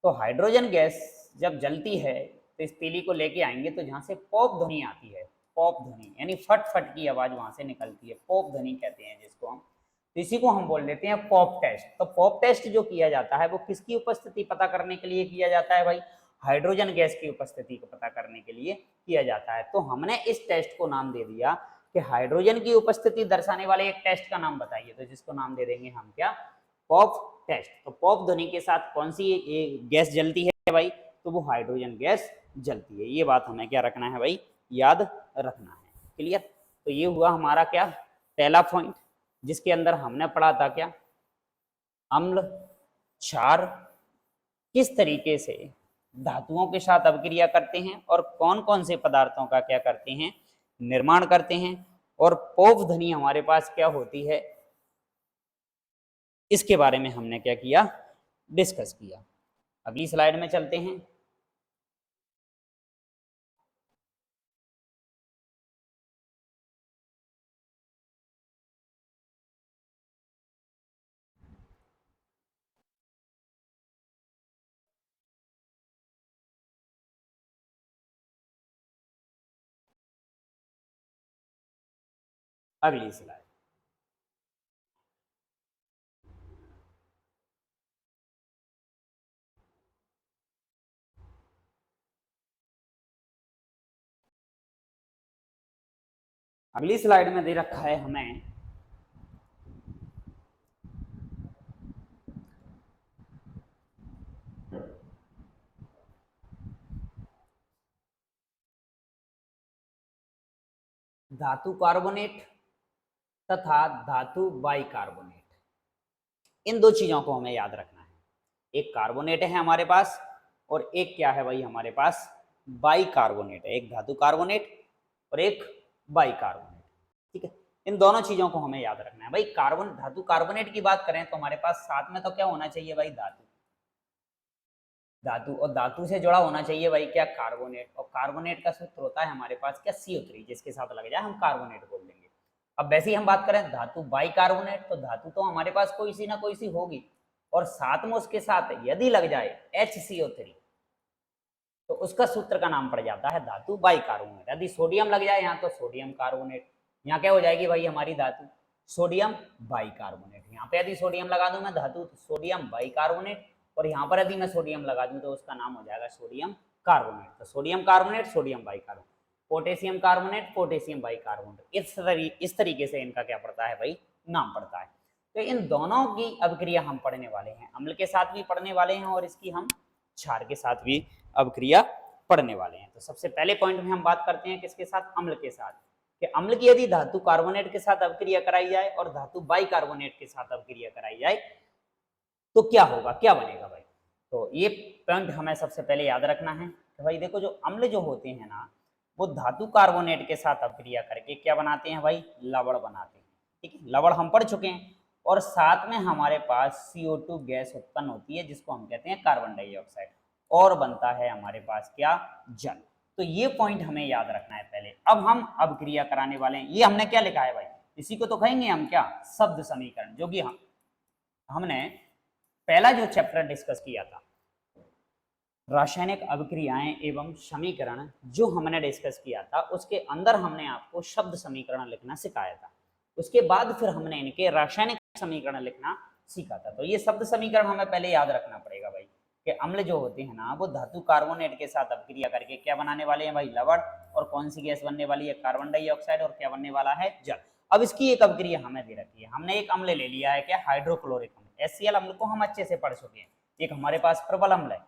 तो हाइड्रोजन गैस जब जलती है तो इस तीली को लेके आएंगे तो जहाँ से पॉप ध्वनि आती है, पॉप ध्वनि यानी फट फट की आवाज वहां से निकलती है, पॉप ध्वनि कहते हैं जिसको हम। तो इसी को हम बोल देते हैं पॉप टेस्ट। तो पॉप टेस्ट जो किया जाता है वो किसकी उपस्थिति पता करने के लिए किया जाता है भाई, हाइड्रोजन गैस की उपस्थिति को पता करने के लिए किया जाता है। तो हमने इस टेस्ट को नाम दे दिया कि हाइड्रोजन की उपस्थिति दर्शाने वाले एक टेस्ट का नाम बताइए, तो जिसको नाम दे देंगे हम क्या, पॉप टेस्ट। तो पॉप ध्वनि के साथ कौन सी गैस जलती है भाई, तो वो हाइड्रोजन गैस जलती है। ये बात हमें क्या रखना है भाई, याद रखना है। क्लियर? तो ये हुआ हमारा क्या, पहला पॉइंट, जिसके अंदर हमने पढ़ा था क्या, अम्ल क्षार किस तरीके से धातुओं के साथ अभिक्रिया करते हैं और कौन कौन से पदार्थों का क्या करते हैं, निर्माण करते हैं, और पोपध्वनि हमारे पास क्या होती है, इसके बारे में हमने क्या किया, डिस्कस किया। अगली स्लाइड में चलते हैं। अगली स्लाइड। अगली स्लाइड में दे रखा है हमें धातु कार्बोनेट तथा धातु बाइकार्बोनेट। इन दो चीजों को हमें याद रखना है। एक कार्बोनेट है हमारे पास और एक क्या है भाई हमारे पास, बाइकार्बोनेट है। एक धातु कार्बोनेट और एक बाइकार्बोनेट। ठीक है, इन दोनों चीजों को हमें याद रखना है भाई। धातु कार्बोनेट की बात करें तो हमारे पास साथ में तो क्या होना चाहिए भाई, धातु। धातु और धातु से जुड़ा होना चाहिए भाई क्या, कार्बोनेट। और कार्बोनेट का सूत्र होता है हमारे पास क्या, CO3, जिसके साथ लग जाए हम कार्बोनेट बोल देंगे। अब वैसे ही हम बात करें धातु बाइकार्बोनेट, तो धातु तो हमारे पास कोई सी ना कोई सी होगी, और साथ में उसके साथ यदि लग जाए HCO3 तो उसका सूत्र का नाम पड़ जाता है धातु बाइकार्बोनेट। यदि सोडियम लग जाए यहाँ तो सोडियम कार्बोनेट, यहाँ क्या हो जाएगी भाई हमारी धातु, सोडियम बाइकार्बोनेट। यहाँ पे यदि सोडियम लगा दूं मैं धातु, सोडियम बाइकार्बोनेट, और यहाँ पर यदि मैं सोडियम लगा दूं तो उसका नाम हो जाएगा सोडियम कार्बोनेट। तो sodium carbonate, sodium bicarbonate, potassium carbonate, potassium bicarbonate, इस तरीके से इनका क्या पड़ता है भाई, नाम पड़ता है। तो इन दोनों की अभिक्रिया हम पढ़ने वाले हैं, अम्ल के साथ भी पढ़ने वाले हैं और इसकी हम क्षार के साथ भी अभिक्रिया पढ़ने वाले हैं। तो सबसे पहले पॉइंट में हम बात करते हैं किसके साथ, अम्ल के साथ। कि अम्ल की यदि धातु कार्बोनेट के साथ अभिक्रिया कराई जाए और धातु बाइकार्बोनेट के साथ अभिक्रिया कराई जाए तो क्या होगा, क्या बनेगा भाई। तो ये पॉइंट हमें सबसे पहले याद रखना है कि भाई देखो, जो अम्ल जो होते हैं ना, वो धातु कार्बोनेट के साथ अभिक्रिया करके क्या बनाते हैं भाई, लवण बनाते हैं। ठीक है, लवण हम पढ़ चुके हैं। और साथ में हमारे पास CO2 गैस उत्पन्न होती है जिसको हम कहते हैं कार्बन डाइऑक्साइड, और बनता है हमारे पास क्या, जल। तो ये पॉइंट हमें याद रखना है पहले। अब हम अभिक्रिया कराने वाले हैं। ये हमने क्या लिखा है भाई, इसी को तो कहेंगे हम क्या, शब्द समीकरण, जो कि हमने पहला जो चैप्टर डिस्कस किया था, रासायनिक अभिक्रियाएं एवं समीकरण, जो हमने डिस्कस किया था उसके अंदर हमने आपको शब्द समीकरण लिखना सिखाया था। उसके बाद फिर हमने इनके रासायनिक समीकरण लिखना सीखा था। तो ये शब्द समीकरण हमें पहले याद रखना पड़ेगा भाई, कि अम्ल जो होते हैं ना, वो धातु कार्बोनेट के साथ अभिक्रिया करके क्या बनाने वाले हैं भाई, लवण। और कौन सी गैस बनने वाली है, कार्बन डाइऑक्साइड, और क्या बनने वाला है, जल। अब इसकी एक अभिक्रिया हमें दे रखी है। हमने एक अम्ल ले लिया है क्या, हाइड्रोक्लोरिक अम्ल, HCl अम्ल को हम अच्छे से पढ़ चुके हैं। एक हमारे पास प्रबल अम्ल है,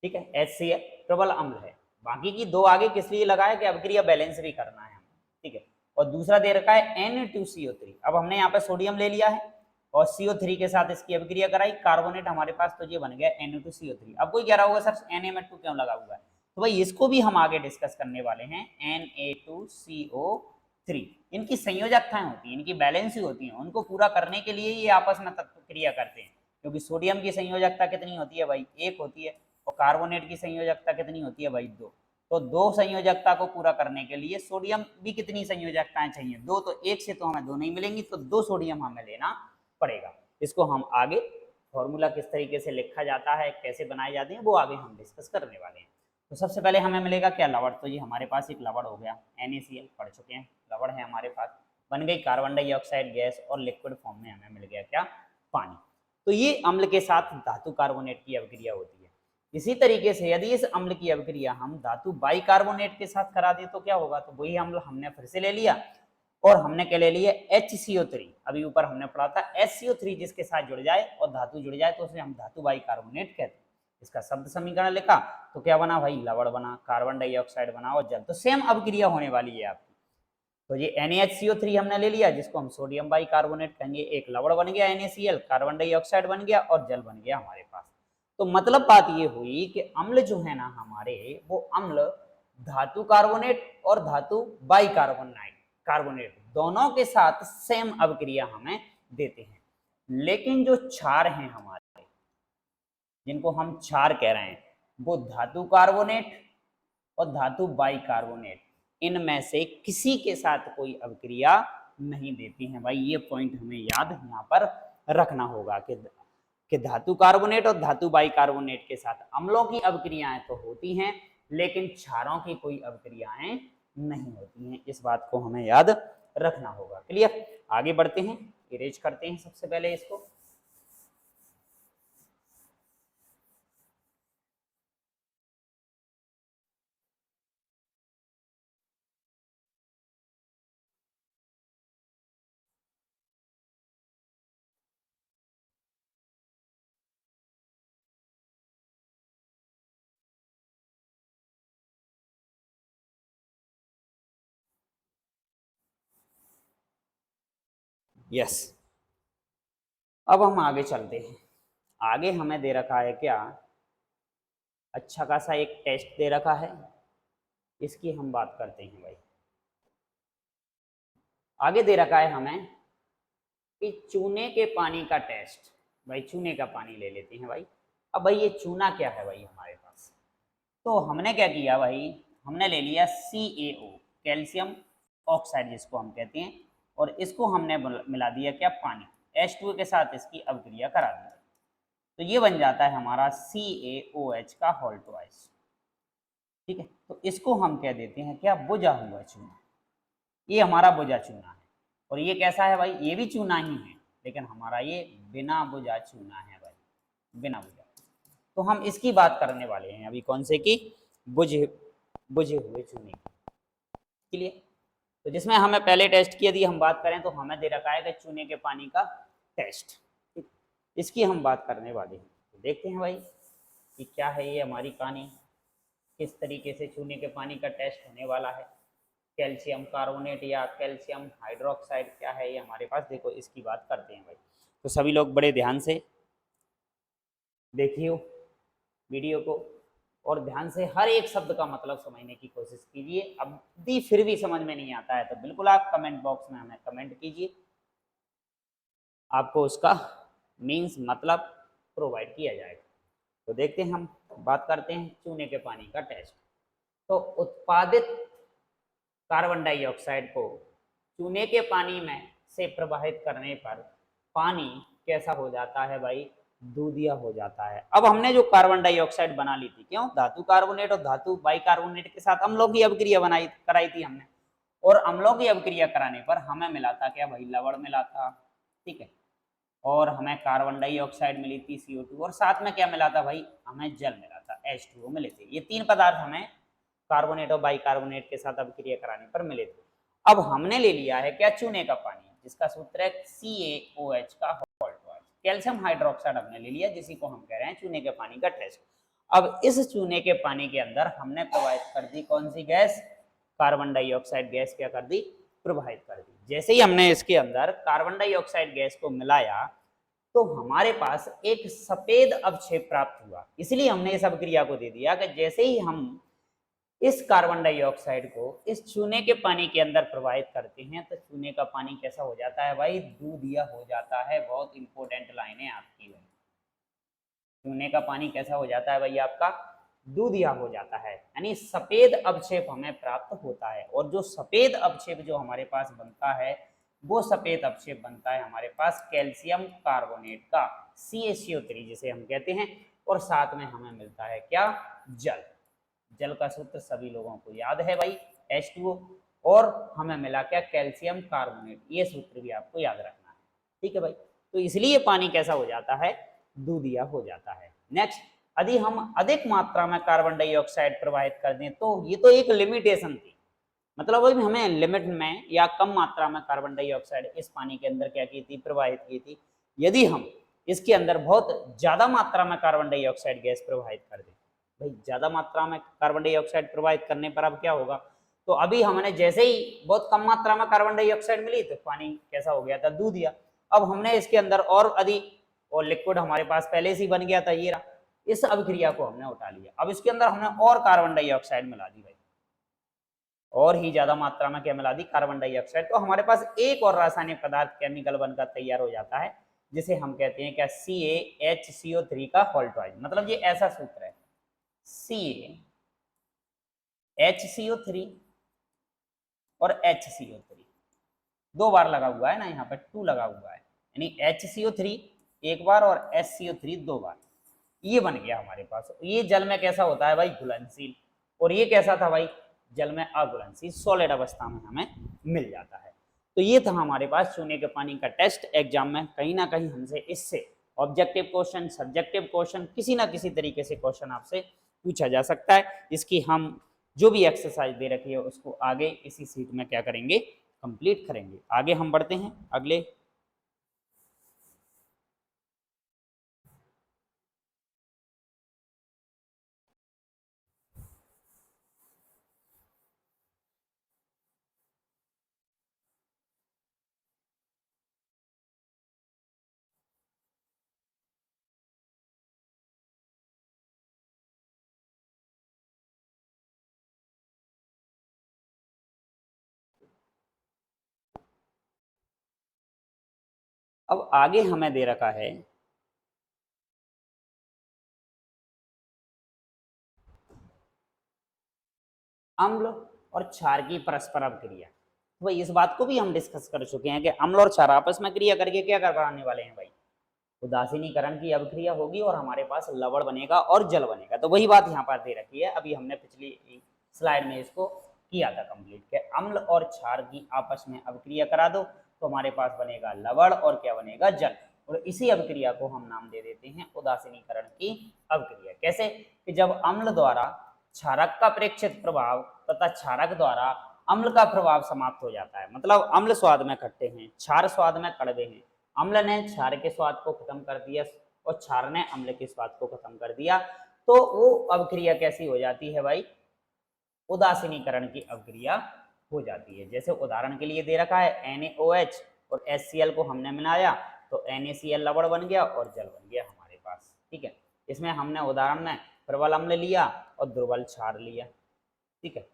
ठीक है, HCl प्रबल अम्ल है। बाकी की दो आगे किस लिए लगाया, कि अभिक्रिया बैलेंस भी करना है, ठीक है। और दूसरा दे रखा है N2CO3। अब हमने यहाँ पे सोडियम ले लिया है और CO3 के साथ इसकी अभिक्रिया कराई, कार्बोनेट हमारे पास, तो ये बन गया Na2CO3। अब कोई कह रहा होगा सर Na2 क्यों लगा हुआ है, तो भाई इसको भी हम आगे डिस्कस करने वाले हैं। Na2CO3 इनकी संयोजकताएं होती हैं, इनकी बैलेंस ही होती हैं, उनको पूरा करने के लिए ये आपस में क्रिया करते हैं। क्योंकि सोडियम की संयोजकता कितनी होती है भाई, 1 होती है, और कार्बोनेट की संयोजकता कितनी होती है भाई, 2। तो 2 संयोजकता को पूरा करने के लिए सोडियम भी कितनी संयोजकताएं चाहिए, 2। तो 1 से तो हमें 2 नहीं मिलेंगी, तो 2 सोडियम हमें लेना पड़ेगा। इसको हम आगे फॉर्मूला किस तरीके से लिखा जाता है, कैसे बनाए जाते हैं, वो आगे हम डिस्कस करने वाले हैं। तो सबसे पहले हमें मिलेगा क्या, लवण। तो ये हमारे पास एक लवण हो गया, NaCl पढ़ चुके हैं, लवण है हमारे पास। बन गई कार्बन डाइऑक्साइड गैस, और लिक्विड फॉर्म में हमें मिल गया क्या, पानी। तो ये अम्ल के साथ धातु कार्बोनेट की अभिक्रिया होती है। इसी तरीके से यदि इस अम्ल की अभिक्रिया हम धातु बाइकार्बोनेट के साथ करा दें तो क्या होगा, तो वही अम्ल हमने फिर से ले लिया, और हमने क्या ले लिया, HCO3। अभी ऊपर हमने पढ़ा था HCO3 जिसके साथ जुड़ जाए और धातु जुड़ जाए तो उसे हम धातु बाइकार्बोनेट कहते हैं। इसका शब्द समीकरण लिखा तो क्या बना भाई, लवण बना, कार्बन डाइऑक्साइड बना और जल, तो सेम अभिक्रिया होने वाली है आपकी। तो ये NaHCO3 हमने ले लिया, जिसको हम सोडियम बाइकार्बोनेट कहेंगे, एक लवण बन गया NaCl, कार्बन डाइऑक्साइड बन गया और जल बन गया हमारे पास। तो मतलब बात ये हुई कि अम्ल जो है ना हमारे, वो अम्ल धातु कार्बोनेट और धातु कार्बोनेट दोनों के साथ सेम अभिक्रिया हमें देते हैं। लेकिन जो क्षार हैं हमारे, जिनको हम क्षार कह रहे हैं, वो धातु कार्बोनेट और धातु बाइकार्बोनेट, इनमें से किसी के साथ कोई अभिक्रिया नहीं देती हैं। भाई ये पॉइंट हमें याद यहाँ पर रखना होगा कि धातु कार्बोनेट और धातु बाइकार्बोनेट के साथ अम्लों की अभिक्रियाएं तो होती हैं, लेकिन क्षारों की कोई अभिक्रियाएं नहीं होती हैं। इस बात को हमें याद रखना होगा। क्लियर? आगे बढ़ते हैं, इरेज करते हैं सबसे पहले इसको। यस, अब हम आगे चलते हैं। आगे हमें दे रखा है क्या, अच्छा खासा एक टेस्ट दे रखा है, इसकी हम बात करते हैं भाई। आगे दे रखा है हमें कि चूने के पानी का टेस्ट। भाई चूने का पानी ले लेते हैं भाई। अब भाई ये चूना क्या है भाई हमारे पास, तो हमने क्या किया भाई, हमने ले लिया CaO, कैल्शियम ऑक्साइड जिसको हम कहते हैं, और इसको हमने मिला दिया क्या, पानी, H2O के साथ इसकी अभिक्रिया करा दी, तो ये बन जाता है हमारा CaOH का होल ट्वाइस। ठीक है, तो इसको हम कह देते हैं क्या, बुझा हुआ चूना। ये हमारा बुझा चूना है। और ये कैसा है भाई, ये भी चूना ही है, लेकिन हमारा ये बिना बुझा चूना है भाई, बिना बुझा। तो हम इसकी बात करने वाले हैं अभी, कौन से की, बुझे हुए चूने की। लिए तो जिसमें हमें पहले टेस्ट की यदि हम बात करें तो हमें दे रखा है कि चूने के पानी का टेस्ट, इसकी हम बात करने वाले हैं। तो देखते हैं भाई कि क्या है ये हमारी कहानी, किस तरीके से चूने के पानी का टेस्ट होने वाला है। कैल्शियम कार्बोनेट या कैल्शियम हाइड्रोक्साइड क्या है ये हमारे पास, देखो इसकी बात करते हैं भाई। तो सभी लोग बड़े ध्यान से देखिए वीडियो को और ध्यान से हर एक शब्द का मतलब समझने की कोशिश कीजिए। अब भी फिर भी समझ में नहीं आता है तो बिल्कुल आप कमेंट बॉक्स में हमें कमेंट कीजिए, आपको उसका मीन्स मतलब प्रोवाइड किया जाएगा। तो देखते हैं, हम बात करते हैं चूने के पानी का टेस्ट। तो उत्पादित कार्बन डाइऑक्साइड को चूने के पानी में से प्रवाहित करने पर पानी कैसा हो जाता है भाई, दूधिया हो जाता है। अब हमने जो कार्बन डाइऑक्साइड बना ली थी, क्यों, धातु कार्बोनेट और धातु बाइकार्बोनेट के साथ अम्लों की अभिक्रिया कराई थी हमने, और अम्लों की अभिक्रिया कराने पर हमें मिला था क्या भाई, लवण मिला था। ठीक है, और हमें कार्बन डाइऑक्साइड मिली थी CO2, और साथ में क्या मिला था भाई, हमें जल मिला था, H2O मिले थे। ये तीन पदार्थ हमें कार्बोनेट और बाइकार्बोनेट के साथ अभिक्रिया कराने पर मिले थे। अब हमने ले लिया है क्या, चूने का पानी, जिसका सूत्र है CaOH का होल ट्वाइस। कैल्शियम हाइड्रोक्साइड हमने ले लिया, जिसी को हम कह रहे हैं चूने के पानी का टेस्ट। अब इस चूने के पानी के अंदर हमने प्रवाहित कर दी कौन सी गैस, कार्बन डाइऑक्साइड गैस क्या कर दी, प्रवाहित कर दी। जैसे ही हमने इसके अंदर कार्बन डाइऑक्साइड गैस को मिलाया तो हमारे पास एक सफेद अवक्षेप प्राप्त हुआ, इसलिए हमने इस अभिक्रिया को दे दिया कि जैसे ही हम इस कार्बन डाइऑक्साइड को इस चूने के पानी के अंदर प्रवाहित करते हैं तो चूने का पानी कैसा हो जाता है भाई, दूधिया हो जाता है। बहुत इंपॉर्टेंट लाइन है आपकी भाई, चूने का पानी कैसा हो जाता है भाई आपका, दूधिया हो जाता है, यानी सफेद अवक्षेप हमें प्राप्त होता है। और जो सफेद अवक्षेप जो हमारे पास बनता है, वो सफेद अवक्षेप बनता है हमारे पास कैल्शियम कार्बोनेट का, CaCO3 जिसे हम कहते हैं, और साथ में हमें मिलता है क्या, जल। जल का सूत्र सभी लोगों को याद है भाई, H2O, और हमें मिला क्या, कैल्शियम कार्बोनेट। ये सूत्र भी आपको याद रखना है। ठीक है भाई, तो इसलिए पानी कैसा हो जाता है, दूधिया हो जाता है। नेक्स्ट, यदि हम अधिक मात्रा में कार्बन डाइऑक्साइड प्रवाहित कर दें तो ये तो एक लिमिटेशन थी, मतलब अभी हमें लिमिट में या कम मात्रा में कार्बन डाइऑक्साइड इस पानी के अंदर क्या की थी, प्रवाहित की थी। यदि हम इसके अंदर बहुत ज्यादा मात्रा में कार्बन डाइऑक्साइड गैस प्रवाहित कर दे, भाई ज्यादा मात्रा में कार्बन डाइऑक्साइड प्रवाहित करने पर अब क्या होगा, तो अभी हमने जैसे ही बहुत कम मात्रा में कार्बन डाइऑक्साइड मिली तो पानी कैसा हो गया था, दूध दिया। अब हमने इसके अंदर और अधिक, और लिक्विड हमारे पास पहले से ही बन गया था, ये रहा, इस अभिक्रिया को हमने उठा लिया। अब इसके अंदर हमने और कार्बन डाइऑक्साइड मिला दी भाई, और ही ज्यादा मात्रा में क्या मिला दी, कार्बन डाइऑक्साइड। तो हमारे पास एक और रासायनिक पदार्थ केमिकल बनकर तैयार हो जाता है, जिसे हम कहते हैं क्या, CaHCO3 का होल्टवाइज। मतलब ये ऐसा सूत्र है, CaHCO3 और HCO3 दो बार लगा हुआ है ना, यहाँ पे 2 लगा हुआ है, यानी HCO3 एक बार और HCO3 दो बार, ये बन गया हमारे पास। ये जल में कैसा होता है भाई, घुलनशील, और ये कैसा था भाई, जल में अघुलनशील, सॉलिड अवस्था में हमें मिल जाता है। तो ये था हमारे पास चूने के पानी का टेस्ट। एग्जाम में कहीं ना कहीं हमसे इससे ऑब्जेक्टिव क्वेश्चन, सब्जेक्टिव क्वेश्चन, किसी ना किसी तरीके से क्वेश्चन आपसे पूछा जा सकता है। इसकी हम जो भी एक्सरसाइज दे रखी है उसको आगे इसी सीट में क्या करेंगे, कंप्लीट करेंगे। आगे हम बढ़ते हैं अगले। अब आगे हमें दे रखा है अम्ल और क्षार की परस्पर अभिक्रिया। तो भाई इस बात को भी हम डिस्कस कर चुके हैं कि अम्ल और क्षार आपस में क्रिया करके क्या कराने वाले हैं भाई, उदासीनीकरण की अभिक्रिया होगी और हमारे पास लवण बनेगा और जल बनेगा। तो वही बात यहाँ पर दे रखी है, अभी हमने पिछली स्लाइड में इसको किया था कंप्लीट, कि अम्ल और क्षार की आपस में अभिक्रिया करा दो तो हमारे पास बनेगा लवण और क्या बनेगा, जल। और इसी अभिक्रिया को हम नाम दे देते हैं उदासीनीकरण की अभिक्रिया। कैसे, कि जब अम्ल द्वारा क्षारक का प्रेक्षित प्रभाव तथा क्षारक द्वारा अम्ल का प्रभाव समाप्त हो जाता है। मतलब अम्ल स्वाद में खट्टे हैं, क्षार स्वाद में कड़वे हैं, अम्ल ने क्षार के स्वाद को खत्म कर दिया और क्षार ने अम्ल के स्वाद को खत्म कर दिया, तो वो अभिक्रिया कैसी हो जाती है भाई, उदासीनीकरण की अभिक्रिया हो जाती है। जैसे उदाहरण के लिए दे रखा है NaOH और HCl को हमने मिलाया तो NaCl लवण बन गया और जल बन गया हमारे पास। ठीक है, इसमें हमने उदाहरण में प्रबल अम्ल लिया और दुर्बल क्षार लिया। ठीक है,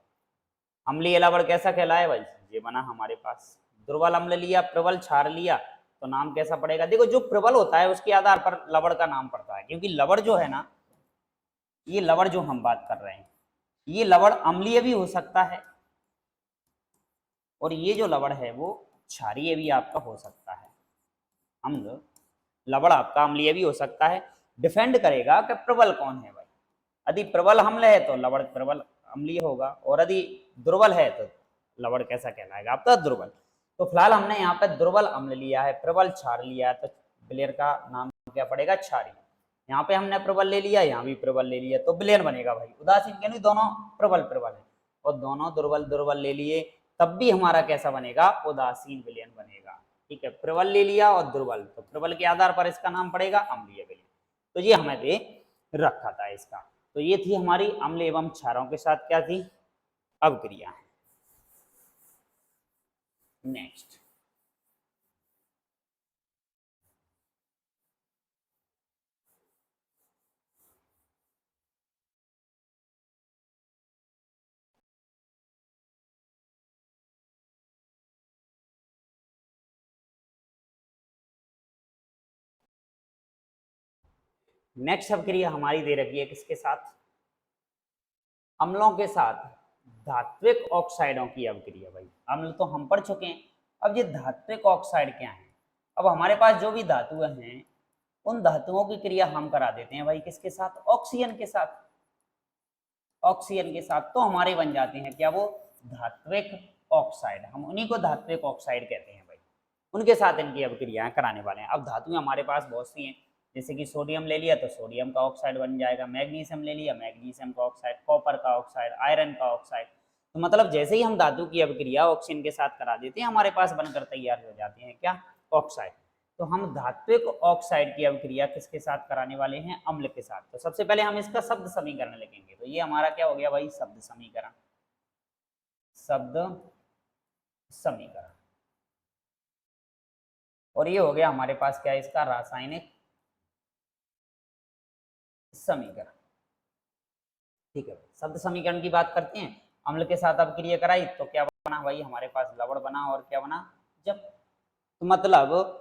अम्लीय लवण कैसा कहलाए भाई, ये बना हमारे पास। दुर्बल अम्ल लिया, प्रबल क्षार लिया, तो नाम कैसा पड़ेगा, देखो जो प्रबल होता है उसके आधार पर लवण का नाम पड़ता है, क्योंकि लवण जो है ना, ये लवण जो हम बात कर रहे हैं, ये लवण अम्लीय भी हो सकता है और ये जो लवण है वो क्षारीय भी आपका हो सकता है। अम्ल लवण आपका अम्लीय भी हो सकता है, डिपेंड करेगा कि प्रबल कौन है भाई। यदि प्रबल अम्ल है तो लवण प्रबल अम्लीय होगा, और यदि दुर्बल है तो लवण कैसा कहलाएगा आपका, दुर्बल। तो फिलहाल हमने यहाँ पे दुर्बल अम्ल लिया है, प्रबल क्षार लिया है, तो विलेन का नाम क्या पड़ेगा, क्षारीय। यहाँ पे हमने प्रबल ले लिया, यहाँ भी प्रबल ले लिया, तो विलेन बनेगा भाई। उदासीन यानी दोनों प्रबल प्रबल है और दोनों दुर्बल दुर्बल ले लिए, तब भी हमारा कैसा बनेगा, उदासीन विलेन बनेगा। ठीक है, प्रबल ले लिया और दुर्बल, तो प्रबल के आधार पर इसका नाम पड़ेगा अम्लीय विलेन। तो ये हमें दे रखा था इसका। तो ये थी हमारी अम्ल एवं क्षारों के साथ क्या थी, अभिक्रिया। नेक्स्ट, नेक्स्ट अभिक्रिया हमारी दे रखी है किसके साथ, अम्लों के साथ धात्विक ऑक्साइडों की अभिक्रिया। भाई अम्ल तो हम पढ़ चुके हैं, अब ये धात्विक ऑक्साइड क्या है। अब हमारे पास जो भी धातुएं हैं उन धातुओं की क्रिया हम करा देते हैं भाई किसके साथ, ऑक्सीजन के साथ। ऑक्सीजन के साथ तो हमारे बन जाते हैं क्या, वो धात्विक ऑक्साइड। हम उन्हीं को धात्विक ऑक्साइड कहते हैं भाई, उनके साथ इनकी अभिक्रियाएं कराने वाले हैं। अब धातुएं हमारे पास बहुत सी हैं, जैसे कि सोडियम ले लिया तो सोडियम का ऑक्साइड बन जाएगा, मैग्नीशियम ले लिया मैग्नीशियम का ऑक्साइड, कॉपर का ऑक्साइड, आयरन का ऑक्साइड। तो मतलब जैसे ही हम धातु की अभिक्रिया ऑक्सीजन के साथ करा देते हैं हमारे पास बनकर तैयार हो जाते हैं क्या, ऑक्साइड। तो हम धात्विक ऑक्साइड की अभिक्रिया किसके साथ कराने वाले हैं, अम्ल के साथ। तो सबसे पहले हम इसका शब्द समीकरण लिखेंगे, तो ये हमारा क्या हो गया भाई, शब्द समीकरण, शब्द समीकरण। और ये हो गया हमारे पास क्या है, इसका रासायनिक समीकरण। ठीक है, शब्द समीकरण की बात करते हैं। अम्ल के साथ अभिक्रिया कराई तो क्या बना भाई, हमारे पास लवण बना और क्या बना, जल। तो मतलब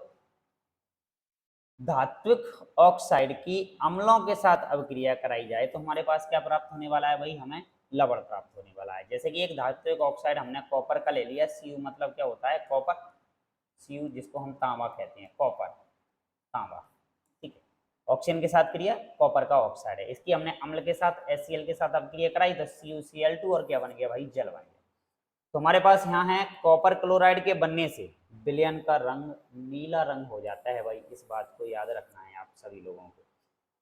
धात्विक ऑक्साइड की अम्लों के साथ अभिक्रिया कराई जाए तो हमारे पास क्या प्राप्त होने वाला है भाई, हमें लवण प्राप्त होने वाला है। जैसे कि एक धात्विक ऑक्साइड हमने कॉपर का ले लिया, Cu मतलब क्या होता है, कॉपर, Cu जिसको हम तांबा कहते हैं, कॉपर, तांबा। ठीक है, ऑक्सीजन के साथ क्रिया, कॉपर का ऑक्साइड है, इसकी हमने अम्ल के साथ HCl के साथ अभिक्रिया कराई तो CuCl2 और क्या बन गया भाई, जल बन गया। तो हमारे पास यहाँ है कॉपर क्लोराइड के बनने से विलयन का रंग नीला रंग हो जाता है भाई। इस बात को याद रखना है आप सभी लोगों को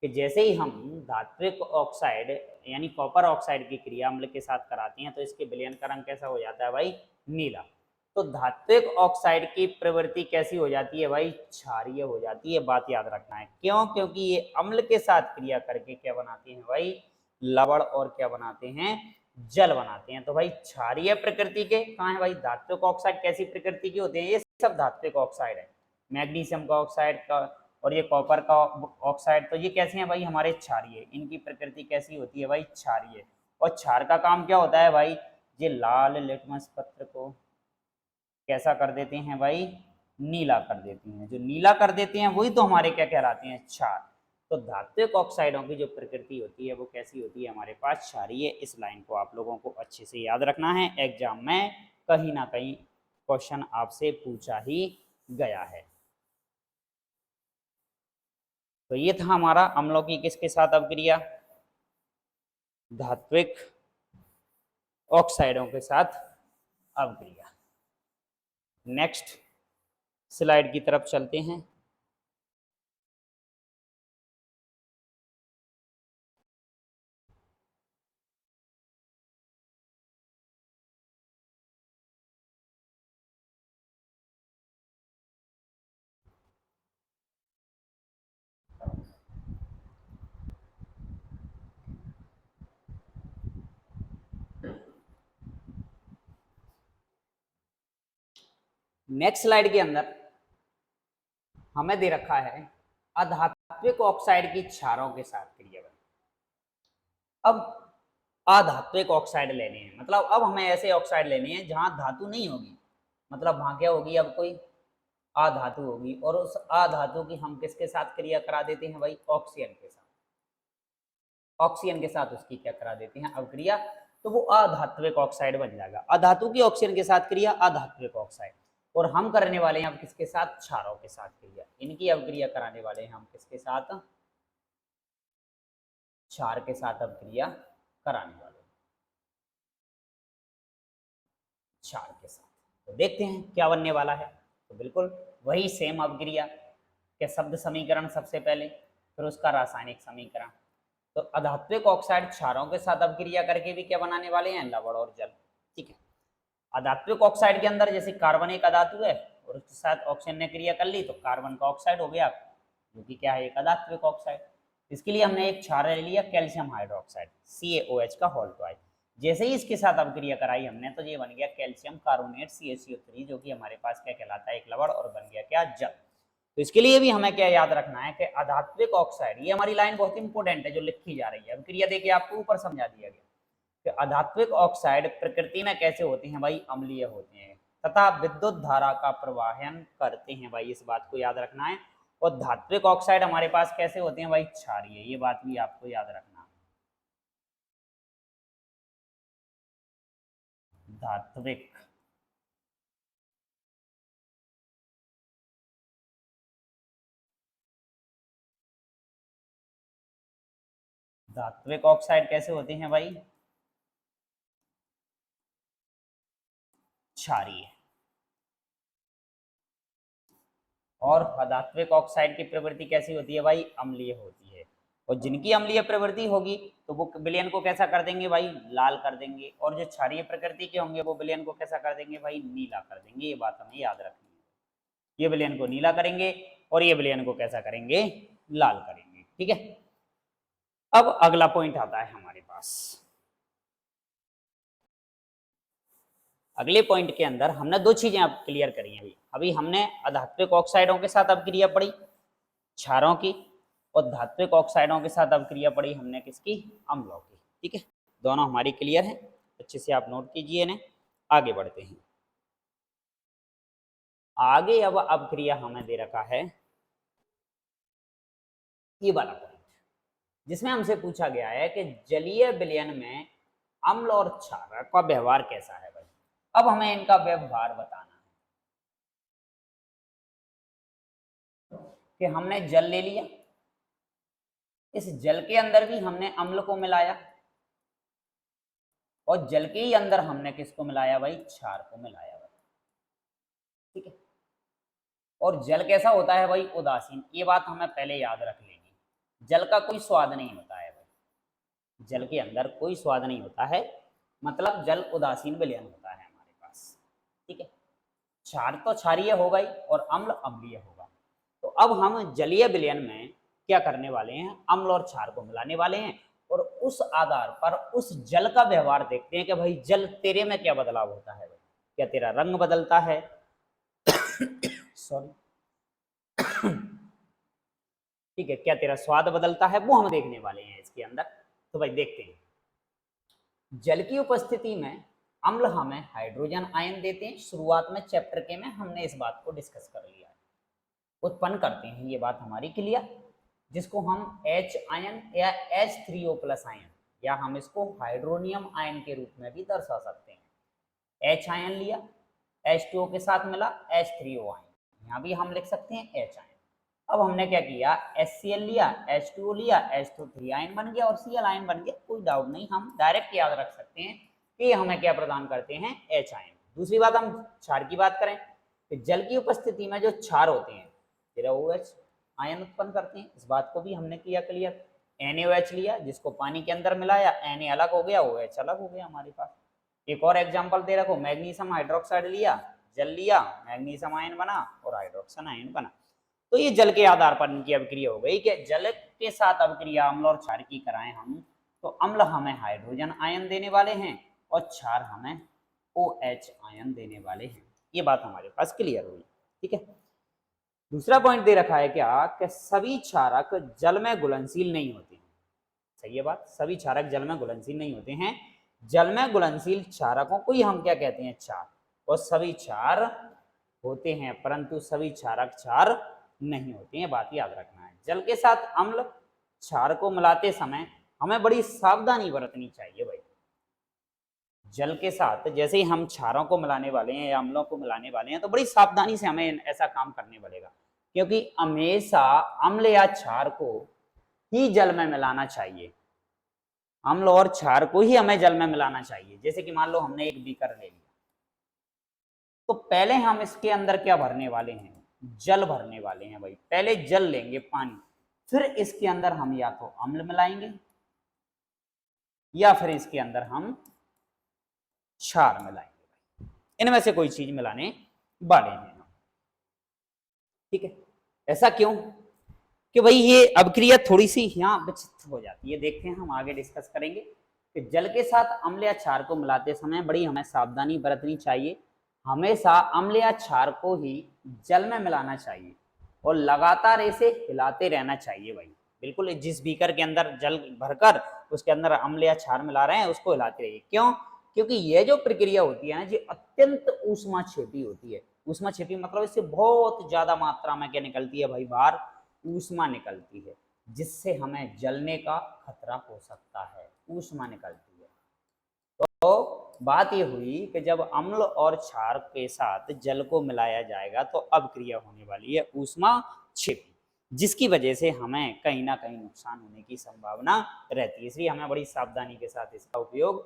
कि जैसे ही हम धात्विक ऑक्साइड यानी कॉपर ऑक्साइड की क्रिया अम्ल के साथ कराते हैं तो इसके विलयन का रंग कैसा हो जाता है भाई, नीला। तो धात्विक ऑक्साइड की प्रवृत्ति कैसी हो जाती है भाई, क्षारीय हो जाती है। बात याद रखना है, क्यों, क्योंकि ये अम्ल के साथ क्रिया करके क्या बनाते हैं भाई, लवण और क्या बनाते हैं, जल बनाते हैं। तो भाई क्षारीय प्रकृति के कहाँ है भाई, धात्विक ऑक्साइड कैसी प्रकृति के होते हैं, ये सब धात्विक ऑक्साइड है। मैग्नीशियम का ऑक्साइड का और ये कॉपर का ऑक्साइड, तो ये कैसे हैं भाई, हमारे क्षारीय। इनकी प्रकृति कैसी होती है भाई, क्षारीय। और क्षार का काम क्या होता है भाई, ये लाल लिटमस पत्र को कैसा कर देते हैं भाई, नीला कर देते हैं। जो नीला कर देते हैं वही तो हमारे क्या कहलाते हैं, क्षार। तो धात्विक ऑक्साइडों की जो प्रकृति होती है वो कैसी होती है, हमारे पास क्षारीय। इस लाइन को आप लोगों को अच्छे से याद रखना है, एग्जाम में कहीं ना कहीं क्वेश्चन आपसे पूछा ही गया है। तो ये था हमारा अम्लों की किसके साथ अभिक्रिया, धात्विक ऑक्साइडों के साथ अभिक्रिया। नेक्स्ट स्लाइड की तरफ चलते हैं। नेक्स्ट स्लाइड के अंदर हमें दे रखा है अधात्विक ऑक्साइड की क्षारों के साथ क्रिया। अब अधात्विक ऑक्साइड लेने हैं, मतलब अब हमें ऐसे ऑक्साइड लेने हैं जहां धातु नहीं होगी, मतलब वहां क्या होगी, अब कोई अधातु होगी। और उस अधातु की हम किसके साथ क्रिया करा देते हैं भाई, ऑक्सीजन के साथ। ऑक्सीजन के साथ उसकी क्या करा देते हैं, अभिक्रिया, तो वो अधात्विक ऑक्साइड बन जाएगा। अधातु की ऑक्सीजन के साथ क्रिया अधात्विक ऑक्साइड। और हम करने वाले हैं अब किसके साथ, क्षारों के साथ क्रिया। इनकी अभिक्रिया कराने वाले हैं हम किसके साथ, क्षार के साथ अभिक्रिया कराने वाले, क्षार के साथ। तो देखते हैं क्या बनने वाला है। तो बिल्कुल वही सेम अभिक्रिया के शब्द समीकरण सबसे पहले, फिर उसका रासायनिक समीकरण। तो अधात्विक ऑक्साइड क्षारों के साथ अभिक्रिया करके भी क्या बनाने वाले हैं, लवण और जल। ठीक है, अधात्विक ऑक्साइड के अंदर जैसे कार्बन एक अधातु है और उसके साथ ऑक्सीजन ने क्रिया कर ली तो कार्बन का ऑक्साइड हो गया, जो कि क्या है, एक अधात्विक ऑक्साइड। इसके लिए हमने एक क्षार ले लिया, कैल्शियम हाइड्रोक्साइड, CaOH का होल ट्वाइस। जैसे ही इसके साथ अभिक्रिया कराई हमने तो ये बन गया कैल्शियम कार्बोनेट CaCO3, जो कि हमारे पास क्या कहलाता है, एक लवण, और बन गया क्या, जल। तो इसके लिए भी हमें क्या याद रखना है कि अधात्विक ऑक्साइड, ये हमारी लाइन बहुत इंपॉर्टेंट है जो लिखी जा रही है। अभिक्रिया देखिए आपको ऊपर समझा दिया गया कि अधात्विक ऑक्साइड प्रकृति में कैसे होते हैं भाई, अम्लीय होते हैं तथा विद्युत धारा का प्रवाहन करते हैं भाई। इस बात को याद रखना है। और धात्विक ऑक्साइड हमारे पास कैसे होते हैं भाई, क्षारीय। ये बात भी आपको याद रखना है। धात्विक धात्विक ऑक्साइड कैसे होते हैं भाई, क्षारीय। और अधात्विक ऑक्साइड की प्रवृत्ति कैसी होती है भाई, अम्लीय होती है। और जिनकी अम्लीय प्रवृत्ति होगी तो वो विलयन को कैसा कर देंगे भाई, लाल कर देंगे। और जो क्षारीय प्रकृति के होंगे वो विलयन को कैसा कर देंगे भाई, नीला कर देंगे। ये बात हमें याद रखनी है, ये विलयन को नीला करेंगे और ये विलयन को कैसा करेंगे, लाल करेंगे। ठीक है, अब अगला पॉइंट आता है हमारे पास। अगले पॉइंट के अंदर हमने दो चीजें अब क्लियर करी हैं। अभी हमने अधात्विक ऑक्साइडों के साथ अभिक्रिया पढ़ी क्षारों की, और धात्विक ऑक्साइडों के साथ अभिक्रिया पढ़ी हमने किसकी, अम्लों की। ठीक है, दोनों हमारी क्लियर है, अच्छे से आप नोट कीजिए इन्हें। आगे बढ़ते हैं। आगे अब अभिक्रिया हमें दे रखा है ये वाला पॉइंट, जिसमें हमसे पूछा गया है कि जलीय विलयन में अम्ल और क्षार का व्यवहार कैसा है भाई। अब हमें इनका व्यवहार बताना है कि हमने जल ले लिया, इस जल के अंदर भी हमने अम्ल को मिलाया, और जल के ही अंदर हमने किसको मिलाया भाई, क्षार को मिलाया भाई। ठीक है, और जल कैसा होता है भाई, उदासीन। ये बात हमें पहले याद रख लेनी, जल का कोई स्वाद नहीं होता है भाई, जल के अंदर कोई स्वाद नहीं होता है, मतलब जल उदासीन विलयन होता है हमारे पास। ठीक है, क्षार तो क्षारीय होगा ही और अम्ल अम्लीय होगा। तो अब हम जलीय विलयन में क्या करने वाले हैं, अम्ल और क्षार को मिलाने वाले हैं, और उस आधार पर उस जल का व्यवहार देखते हैं कि भाई जल तेरे में क्या बदलाव होता है भाई, क्या तेरा रंग बदलता है सॉरी ठीक है, क्या तेरा स्वाद बदलता है, वो हम देखने वाले हैं इसके अंदर। तो भाई देखते हैं, जल की उपस्थिति में अम्ल हमें हाइड्रोजन आयन देते हैं। शुरुआत में चैप्टर के में हमने इस बात को डिस्कस कर लिया है, उत्पन्न करते हैं, ये बात हमारी क्लियर, जिसको हम H आयन या H3O+ आयन, या हम इसको हाइड्रोनियम आयन के रूप में भी दर्शा सकते हैं। H आयन लिया, H2O के साथ मिला H3O आयन, यहाँ भी हम लिख सकते हैं H आयन। अब हमने क्या किया, HCl लिया, H2O लिया, H3 आयन बन गया और Cl आयन बन गया, कोई डाउट नहीं, हम डायरेक्ट याद रख सकते हैं कि हमें क्या प्रदान करते हैं, H आयन। दूसरी बात, हम क्षार की बात करें तो जल की उपस्थिति में जो क्षार होते हैं तेरा OH आयन उत्पन्न करते हैं, इस बात को भी हमने किया क्लियर। NaOH लिया, जिसको पानी के अंदर मिलाया, Na अलग हो गया, OH अलग हो गया हमारे पास। एक और एग्जांपल दे रखो, मैग्नीशियम हाइड्रोक्साइड लिया, जल लिया, मैग्नीशियम आयन बना और हाइड्रोक्सन आयन बना। तो ये जल के आधार पर इनकी अभिक्रिया हो गई कि जल के साथ अभिक्रिया अम्ल और क्षार की कराएं हम, तो अम्ल हमें हाइड्रोजन आयन देने वाले हैं और क्षार हमें OH आयन देने वाले हैं। ये बात हमारे पास क्लियर हुई। ठीक है, दूसरा पॉइंट दे रखा है क्या, कि सभी क्षारक जल में घुलनशील नहीं होते हैं। सही है बात, सभी क्षारक जल में घुलनशील नहीं होते हैं। जल में घुलनशील क्षारकों को ही हम क्या कहते हैं, क्षार। और सभी क्षार होते हैं, परंतु सभी क्षारक क्षार नहीं होते हैं, बात याद रखना है। जल के साथ अम्ल क्षार को मिलाते समय हमें बड़ी सावधानी बरतनी चाहिए भाई। जल के साथ जैसे ही हम क्षारों को मिलाने वाले हैं या अम्लों को मिलाने वाले हैं, तो बड़ी सावधानी से हमें ऐसा काम करने पड़ेगा, क्योंकि हमेशा अम्ल या क्षार को ही जल में मिलाना चाहिए। अम्ल और क्षार को ही हमें जल में मिलाना चाहिए। जैसे कि मान लो हमने एक बीकर ले लिया, तो पहले हम इसके अंदर क्या भरने वाले हैं, जल भरने वाले हैं भाई। पहले जल लेंगे, पानी, फिर इसके अंदर हम या तो अम्ल मिलाएंगे या फिर इसके अंदर हम क्षार मिलाएंगे। इनमें से कोई चीज मिलाने वाले हैं। ठीक है, ऐसा क्यों, कि भाई ये अभिक्रिया थोड़ी सी यहाँ विचित्र हो जाती है। देखते हैं, हम आगे डिस्कस करेंगे कि जल के साथ अम्ल या क्षार को मिलाते समय बड़ी हमें सावधानी बरतनी चाहिए। हमेशा अम्ल या क्षार को ही जल में मिलाना चाहिए और लगातार इसे हिलाते रहना चाहिए भाई। बिल्कुल, जिस बीकर के अंदर जल भरकर उसके अंदर अम्ल या क्षार मिला रहे हैं, उसको हिलाते रहिए। क्यों, क्योंकि ये जो प्रक्रिया होती है ना, ये अत्यंत ऊष्माक्षेपी होती है। ऊष्माक्षेपी मतलब इससे बहुत ज्यादा मात्रा में क्या निकलती है भाई, बाहर ऊष्मा निकलती है, जिससे हमें जलने का खतरा हो सकता है। ऊष्मा निकलती है। तो बात ये हुई कि जब अम्ल और क्षार के साथ जल को मिलाया जाएगा तो अभिक्रिया होने वाली है ऊष्माक्षेपी, जिसकी वजह से हमें कहीं ना कहीं नुकसान होने की संभावना रहती है। इसलिए हमें बड़ी सावधानी के साथ इसका उपयोग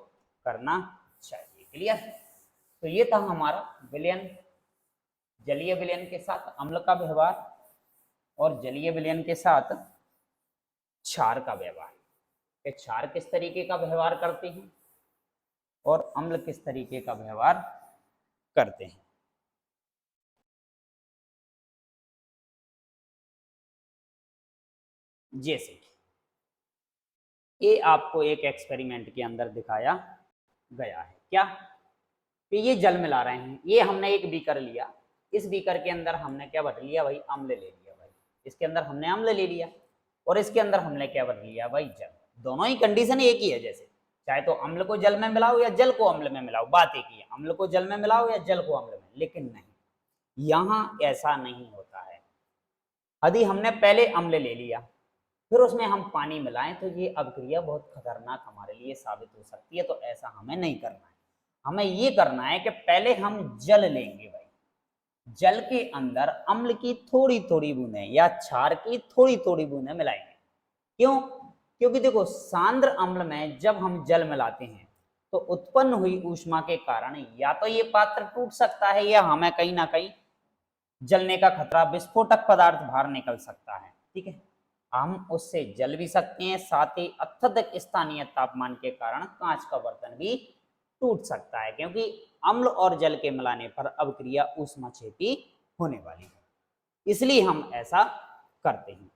करना चाहिए। क्लियर। तो ये था हमारा विलयन, जलीय विलयन के साथ अम्ल का व्यवहार और जलीय विलयन के साथ क्षार का व्यवहार, कि क्षार किस तरीके का व्यवहार करते हैं और अम्ल किस तरीके का व्यवहार करते हैं। जैसे ये आपको एक एक्सपेरिमेंट के अंदर दिखाया गया है क्या, कि ये जल मिला रहे हैं, ये हमने एक बीकर लिया, इस बीकर के अंदर हमने क्या भर लिया भाई, अम्ल ले लिया भाई, इसके अंदर हमने अम्ल ले लिया और इसके अंदर हमने क्या भर लिया भाई, जल। दोनों ही कंडीशन एक ही है, जैसे चाहे तो अम्ल को जल में मिलाओ या जल को अम्ल में मिलाओ, बात एक ही है, अम्ल को जल में मिलाओ या जल को अम्ल में, लेकिन नहीं, यहाँ ऐसा नहीं होता है। यदि हमने पहले अम्ल ले लिया फिर उसमें हम पानी मिलाएं तो ये अभिक्रिया बहुत खतरनाक हमारे लिए साबित हो सकती है, तो ऐसा हमें नहीं करना है। हमें ये करना है कि पहले हम जल लेंगे भाई, जल के अंदर अम्ल की थोड़ी थोड़ी बूंदें या क्षार की थोड़ी थोड़ी बूंदें मिलाएंगे। क्यों? क्योंकि देखो सांद्र अम्ल में जब हम जल मिलाते हैं तो उत्पन्न हुई ऊष्मा के कारण या तो ये पात्र टूट सकता है या हमें कहीं ना कहीं जलने का खतरा, विस्फोटक पदार्थ बाहर निकल सकता है, ठीक है। हम उससे जल भी सकते हैं, साथ ही अत्यधिक स्थानीय तापमान के कारण कांच का बर्तन भी टूट सकता है, क्योंकि अम्ल और जल के मिलाने पर अभिक्रिया ऊष्माक्षेपी होने वाली है, इसलिए हम ऐसा करते हैं।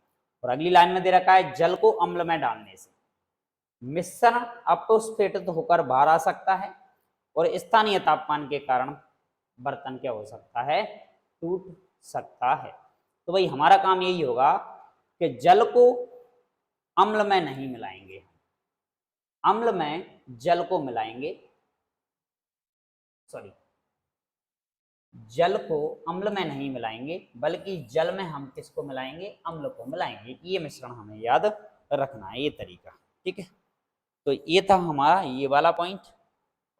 और अगली लाइन में दे रखा है जल को अम्ल में डालने से मिश्रण अपस्फेटित होकर बाहर आ सकता है और स्थानीय तापमान के कारण बर्तन क्या हो सकता है, टूट सकता है। तो भाई हमारा काम यही होगा कि जल को अम्ल में नहीं मिलाएंगे, अम्ल में जल को मिलाएंगे, सॉरी, जल को अम्ल में नहीं मिलाएंगे बल्कि जल में हम किसको मिलाएंगे, अम्ल को मिलाएंगे। ये मिश्रण हमें याद रखना है, ये तरीका, ठीक है। तो ये था हमारा ये वाला पॉइंट।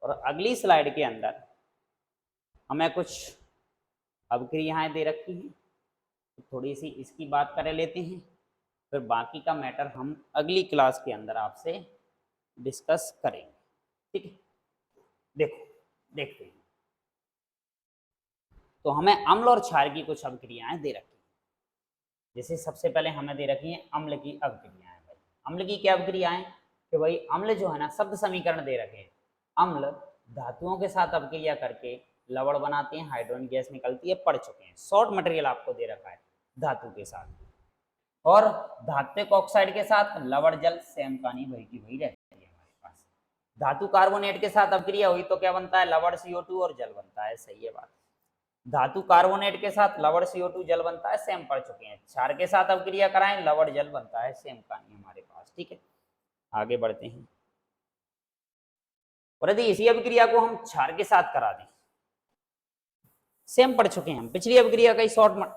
और अगली स्लाइड के अंदर हमें कुछ अभिक्रियाएं दे रखी हैं, तो थोड़ी सी इसकी बात कर लेते हैं, फिर बाकी का मैटर हम अगली क्लास के अंदर आपसे डिस्कस करेंगे, ठीक है। देखो देखते हैं, तो हमें अम्ल और क्षार की कुछ अभिक्रियाएं दे रखी हैं। जैसे सबसे पहले हमें दे रखी हैं अम्ल की अभिक्रियाएं। भाई अम्ल की क्या अभिक्रियाएं, कि भाई अम्ल जो है ना, शब्द समीकरण दे रखे हैं, अम्ल धातुओं के साथ अभिक्रिया करके लवण बनाते हैं, हाइड्रोजन गैस निकलती है, पढ़ चुके हैं। शॉर्ट मटेरियल आपको दे रखा है धातु के साथ, और धात्विक ऑक्साइड के साथ लवण जल सेम कहानी वही की वही रहती है हमारे पास। धातु कार्बोनेट के साथ अभिक्रिया हुई तो क्या बनता है, लवण CO2 और जल बनता है, सही है बात। धातु कार्बोनेट के साथ लवण CO2 जल बनता है, सेम पढ़ चुके हैं। क्षार के साथ अभिक्रिया कराएं, लवण जल बनता है, सेम कहानी हमारे पास, ठीक है। आगे बढ़ते हैं। और यदि इसी अभिक्रिया को हम क्षार के साथ करा दें, सेम पढ़ चुके हैं हम, पिछली अभिक्रिया का ही शॉर्ट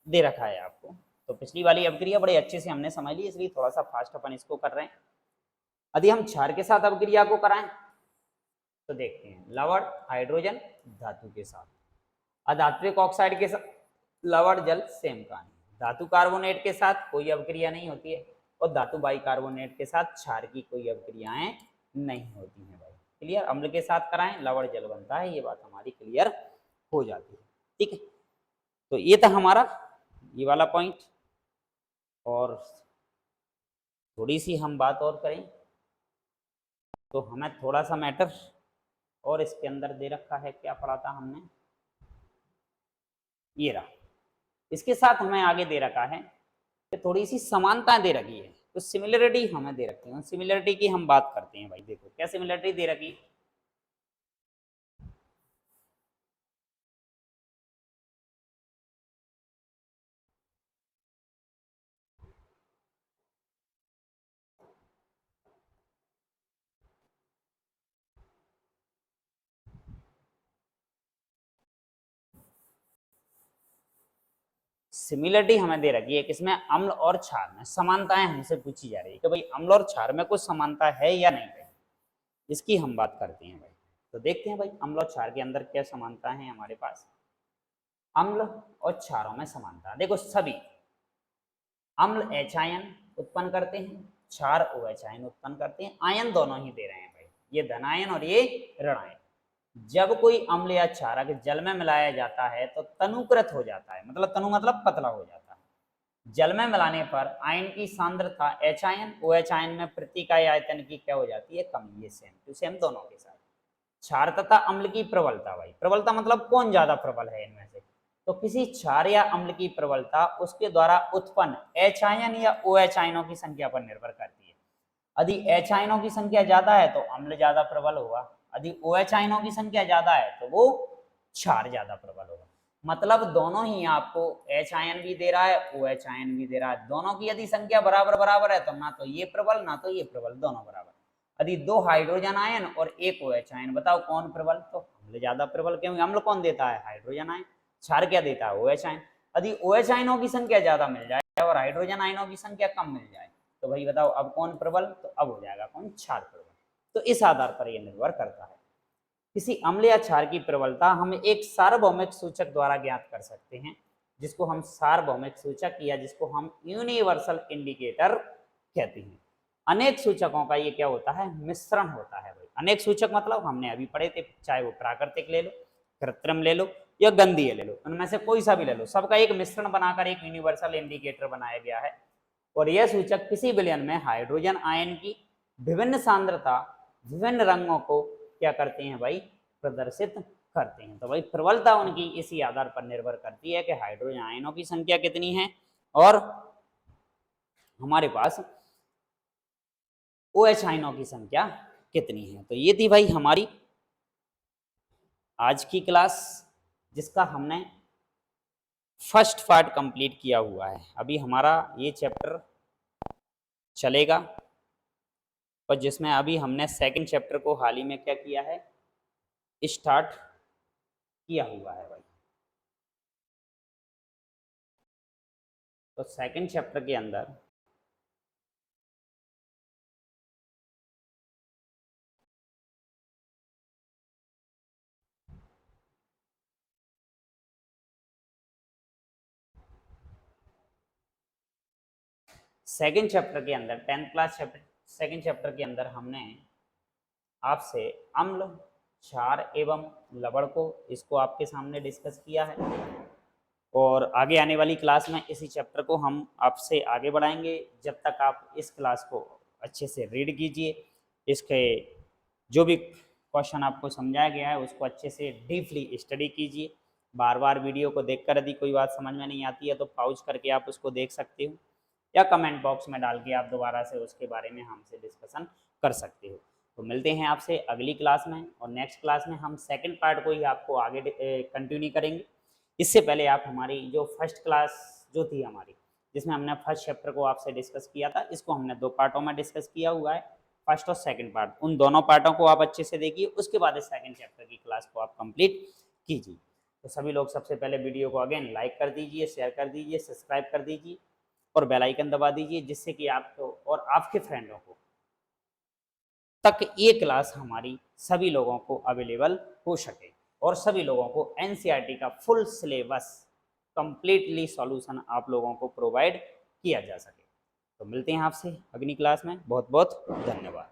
दे रखा है आपको, तो पिछली वाली अभिक्रिया बड़े अच्छे से हमने समझ ली, इसलिए थोड़ा सा फास्ट अपन इसको कर रहे हैं। यदि हम क्षार के साथ अभिक्रिया को कराएं तो देखते हैं, लवण हाइड्रोजन धातु के साथ, अधात्विक ऑक्साइड के साथ लवण जल सेम कहानी, धातु कार्बोनेट के साथ कोई अभिक्रिया नहीं होती है, और धातु बाइकार्बोनेट के साथ क्षार की कोई अभिक्रियाएं नहीं होती हैं। भाई क्लियर, अम्ल के साथ कराएं लवण जल बनता है, ये बात हमारी क्लियर हो जाती है, ठीक है। तो ये था हमारा ये वाला पॉइंट। और थोड़ी सी हम बात और करें तो हमें थोड़ा सा मैटर और इसके अंदर दे रखा है, क्या पढ़ा था हमने, ये रहा। इसके साथ हमें आगे दे रखा है कि थोड़ी सी समानता दे रखी है, तो सिमिलरिटी हमें दे रखी है, सिमिलरिटी की हम बात करते हैं। भाई देखो क्या सिमिलरिटी दे रखी है, सिमिलरिटी हमें दे रखी है किसमें, अम्ल और क्षार में। समानताएं हमसे पूछी जा रही है कि भाई अम्ल और क्षार में कुछ समानता है या नहीं है, इसकी हम बात करते हैं। भाई तो देखते हैं भाई अम्ल और क्षार के अंदर क्या समानता है हमारे पास। अम्ल और क्षारों में समानता, देखो सभी अम्ल H आयन उत्पन्न करते हैं, क्षार OH आयन उत्पन्न करते हैं, आयन दोनों ही दे रहे हैं भाई, ये धन आयन और ये ऋण आयन। जब कोई अम्ल या क्षारक जल में मिलाया जाता है तो तनुकृत हो जाता है, मतलब तनु मतलब पतला हो जाता है। जल में मिलाने पर आयन की सांद्रता H आयन OH आयन में प्रति इकाई आयतन की क्या हो जाती है, कम। ये सेम टू सेम दोनों के साथ। क्षार तथा अम्ल की प्रबलता, भाई प्रबलता मतलब कौन ज्यादा प्रबल है इनमें से, तो किसी क्षार या अम्ल की प्रबलता उसके द्वारा उत्पन्न H आयन या OH आयनों की संख्या पर निर्भर करती है। यदि H आयनों की संख्या ज्यादा है तो अम्ल ज्यादा प्रबल होगा, यदि OH आयनों की संख्या ज्यादा है तो वो क्षार ज्यादा प्रबल होगा। मतलब दोनों ही आपको H आयन भी दे रहा है, OH आयन भी दे रहा है, दोनों की यदि संख्या बराबर बराबर है तो ना तो ये प्रबल ना तो ये प्रबल, दोनों बराबर। यदि दो हाइड्रोजन आयन और एक OH आयन, बताओ कौन प्रबल? तो अम्ल ज्यादा प्रबल, क्योंकि अम्ल कौन देता है? Hydrogen ion. क्षार क्या देता है? OH ion. यदि OH आयनों की संख्या ज्यादा मिल जाए और हाइड्रोजन आयनों की संख्या कम मिल जाए तो भाई बताओ अब कौन प्रबल? तो अब हो जाएगा कौन? क्षार प्रबल। तो इस आधार पर यह निर्भर करता है। किसी अम्ल या क्षार की प्रबलता हम एक सार्वभौमिक सूचक द्वारा ज्ञात कर सकते हैं, जिसको हम सार्वभौमिक सूचक या जिसको हम यूनिवर्सल इंडिकेटर कहते हैं। अनेक सूचकों का ये क्या होता है? मिश्रण होता है भाई। अनेक सूचक मतलब हमने अभी पढ़े थे, चाहे वो प्राकृतिक ले लो, कृत्रिम ले लो या गंधीय ले लो, उनमें से कोई सा भी ले लो, सबका एक मिश्रण बनाकर एक यूनिवर्सल इंडिकेटर बनाया गया है। और यह सूचक किसी विलयन में हाइड्रोजन आयन की विभिन्न सांद्रता विभिन्न रंगों को क्या करते हैं भाई? प्रदर्शित करते हैं। तो भाई प्रबलता उनकी इसी आधार पर निर्भर करती है कि हाइड्रोजन आयनों की संख्या कितनी है और हमारे पास OH आयनों की संख्या कितनी है। तो ये थी भाई हमारी आज की क्लास, जिसका हमने फर्स्ट पार्ट कंप्लीट किया हुआ है। अभी हमारा ये चैप्टर चलेगा और जिसमें अभी हमने सेकंड चैप्टर को हाल ही में क्या किया है? स्टार्ट किया हुआ है भाई। तो सेकंड चैप्टर के अंदर सेकंड चैप्टर के अंदर 10th class chapter second chapter के अंदर हमने आपसे अम्ल, क्षार एवं लवण को इसको आपके सामने डिस्कस किया है और आगे आने वाली क्लास में इसी चैप्टर को हम आपसे आगे बढ़ाएंगे। जब तक आप इस क्लास को अच्छे से रीड कीजिए, इसके जो भी क्वेश्चन आपको समझाया गया है उसको अच्छे से डीपली स्टडी कीजिए। बार बार वीडियो को देखकर यदि कोई बात समझ में नहीं आती है तो पॉज करके आप उसको देख सकते हो या कमेंट बॉक्स में डाल के आप दोबारा से उसके बारे में हमसे डिस्कशन कर सकते हो। तो मिलते हैं आपसे अगली क्लास में और नेक्स्ट क्लास में हम सेकंड पार्ट को ही आपको आगे कंटिन्यू करेंगे। इससे पहले आप हमारी जो फर्स्ट क्लास जो थी हमारी, जिसमें हमने फर्स्ट चैप्टर को आपसे डिस्कस किया था, इसको हमने 2 पार्टों में डिस्कस किया हुआ है, फर्स्ट और सेकंड पार्ट। उन दोनों पार्टों को आप अच्छे से देखिए, उसके बाद इस सेकंड चैप्टर की क्लास को आप कंप्लीट कीजिए। तो सभी लोग सबसे पहले वीडियो को अगेन लाइक कर दीजिए, शेयर कर दीजिए, सब्सक्राइब कर दीजिए और बेल आइकन दबा दीजिए, जिससे कि आपको और आपके फ्रेंडों को तक ये क्लास हमारी सभी लोगों को अवेलेबल हो सके और सभी लोगों को NCERT का फुल सिलेबस कंप्लीटली सॉल्यूशन आप लोगों को प्रोवाइड किया जा सके। तो मिलते हैं आपसे अगली क्लास में। बहुत बहुत धन्यवाद।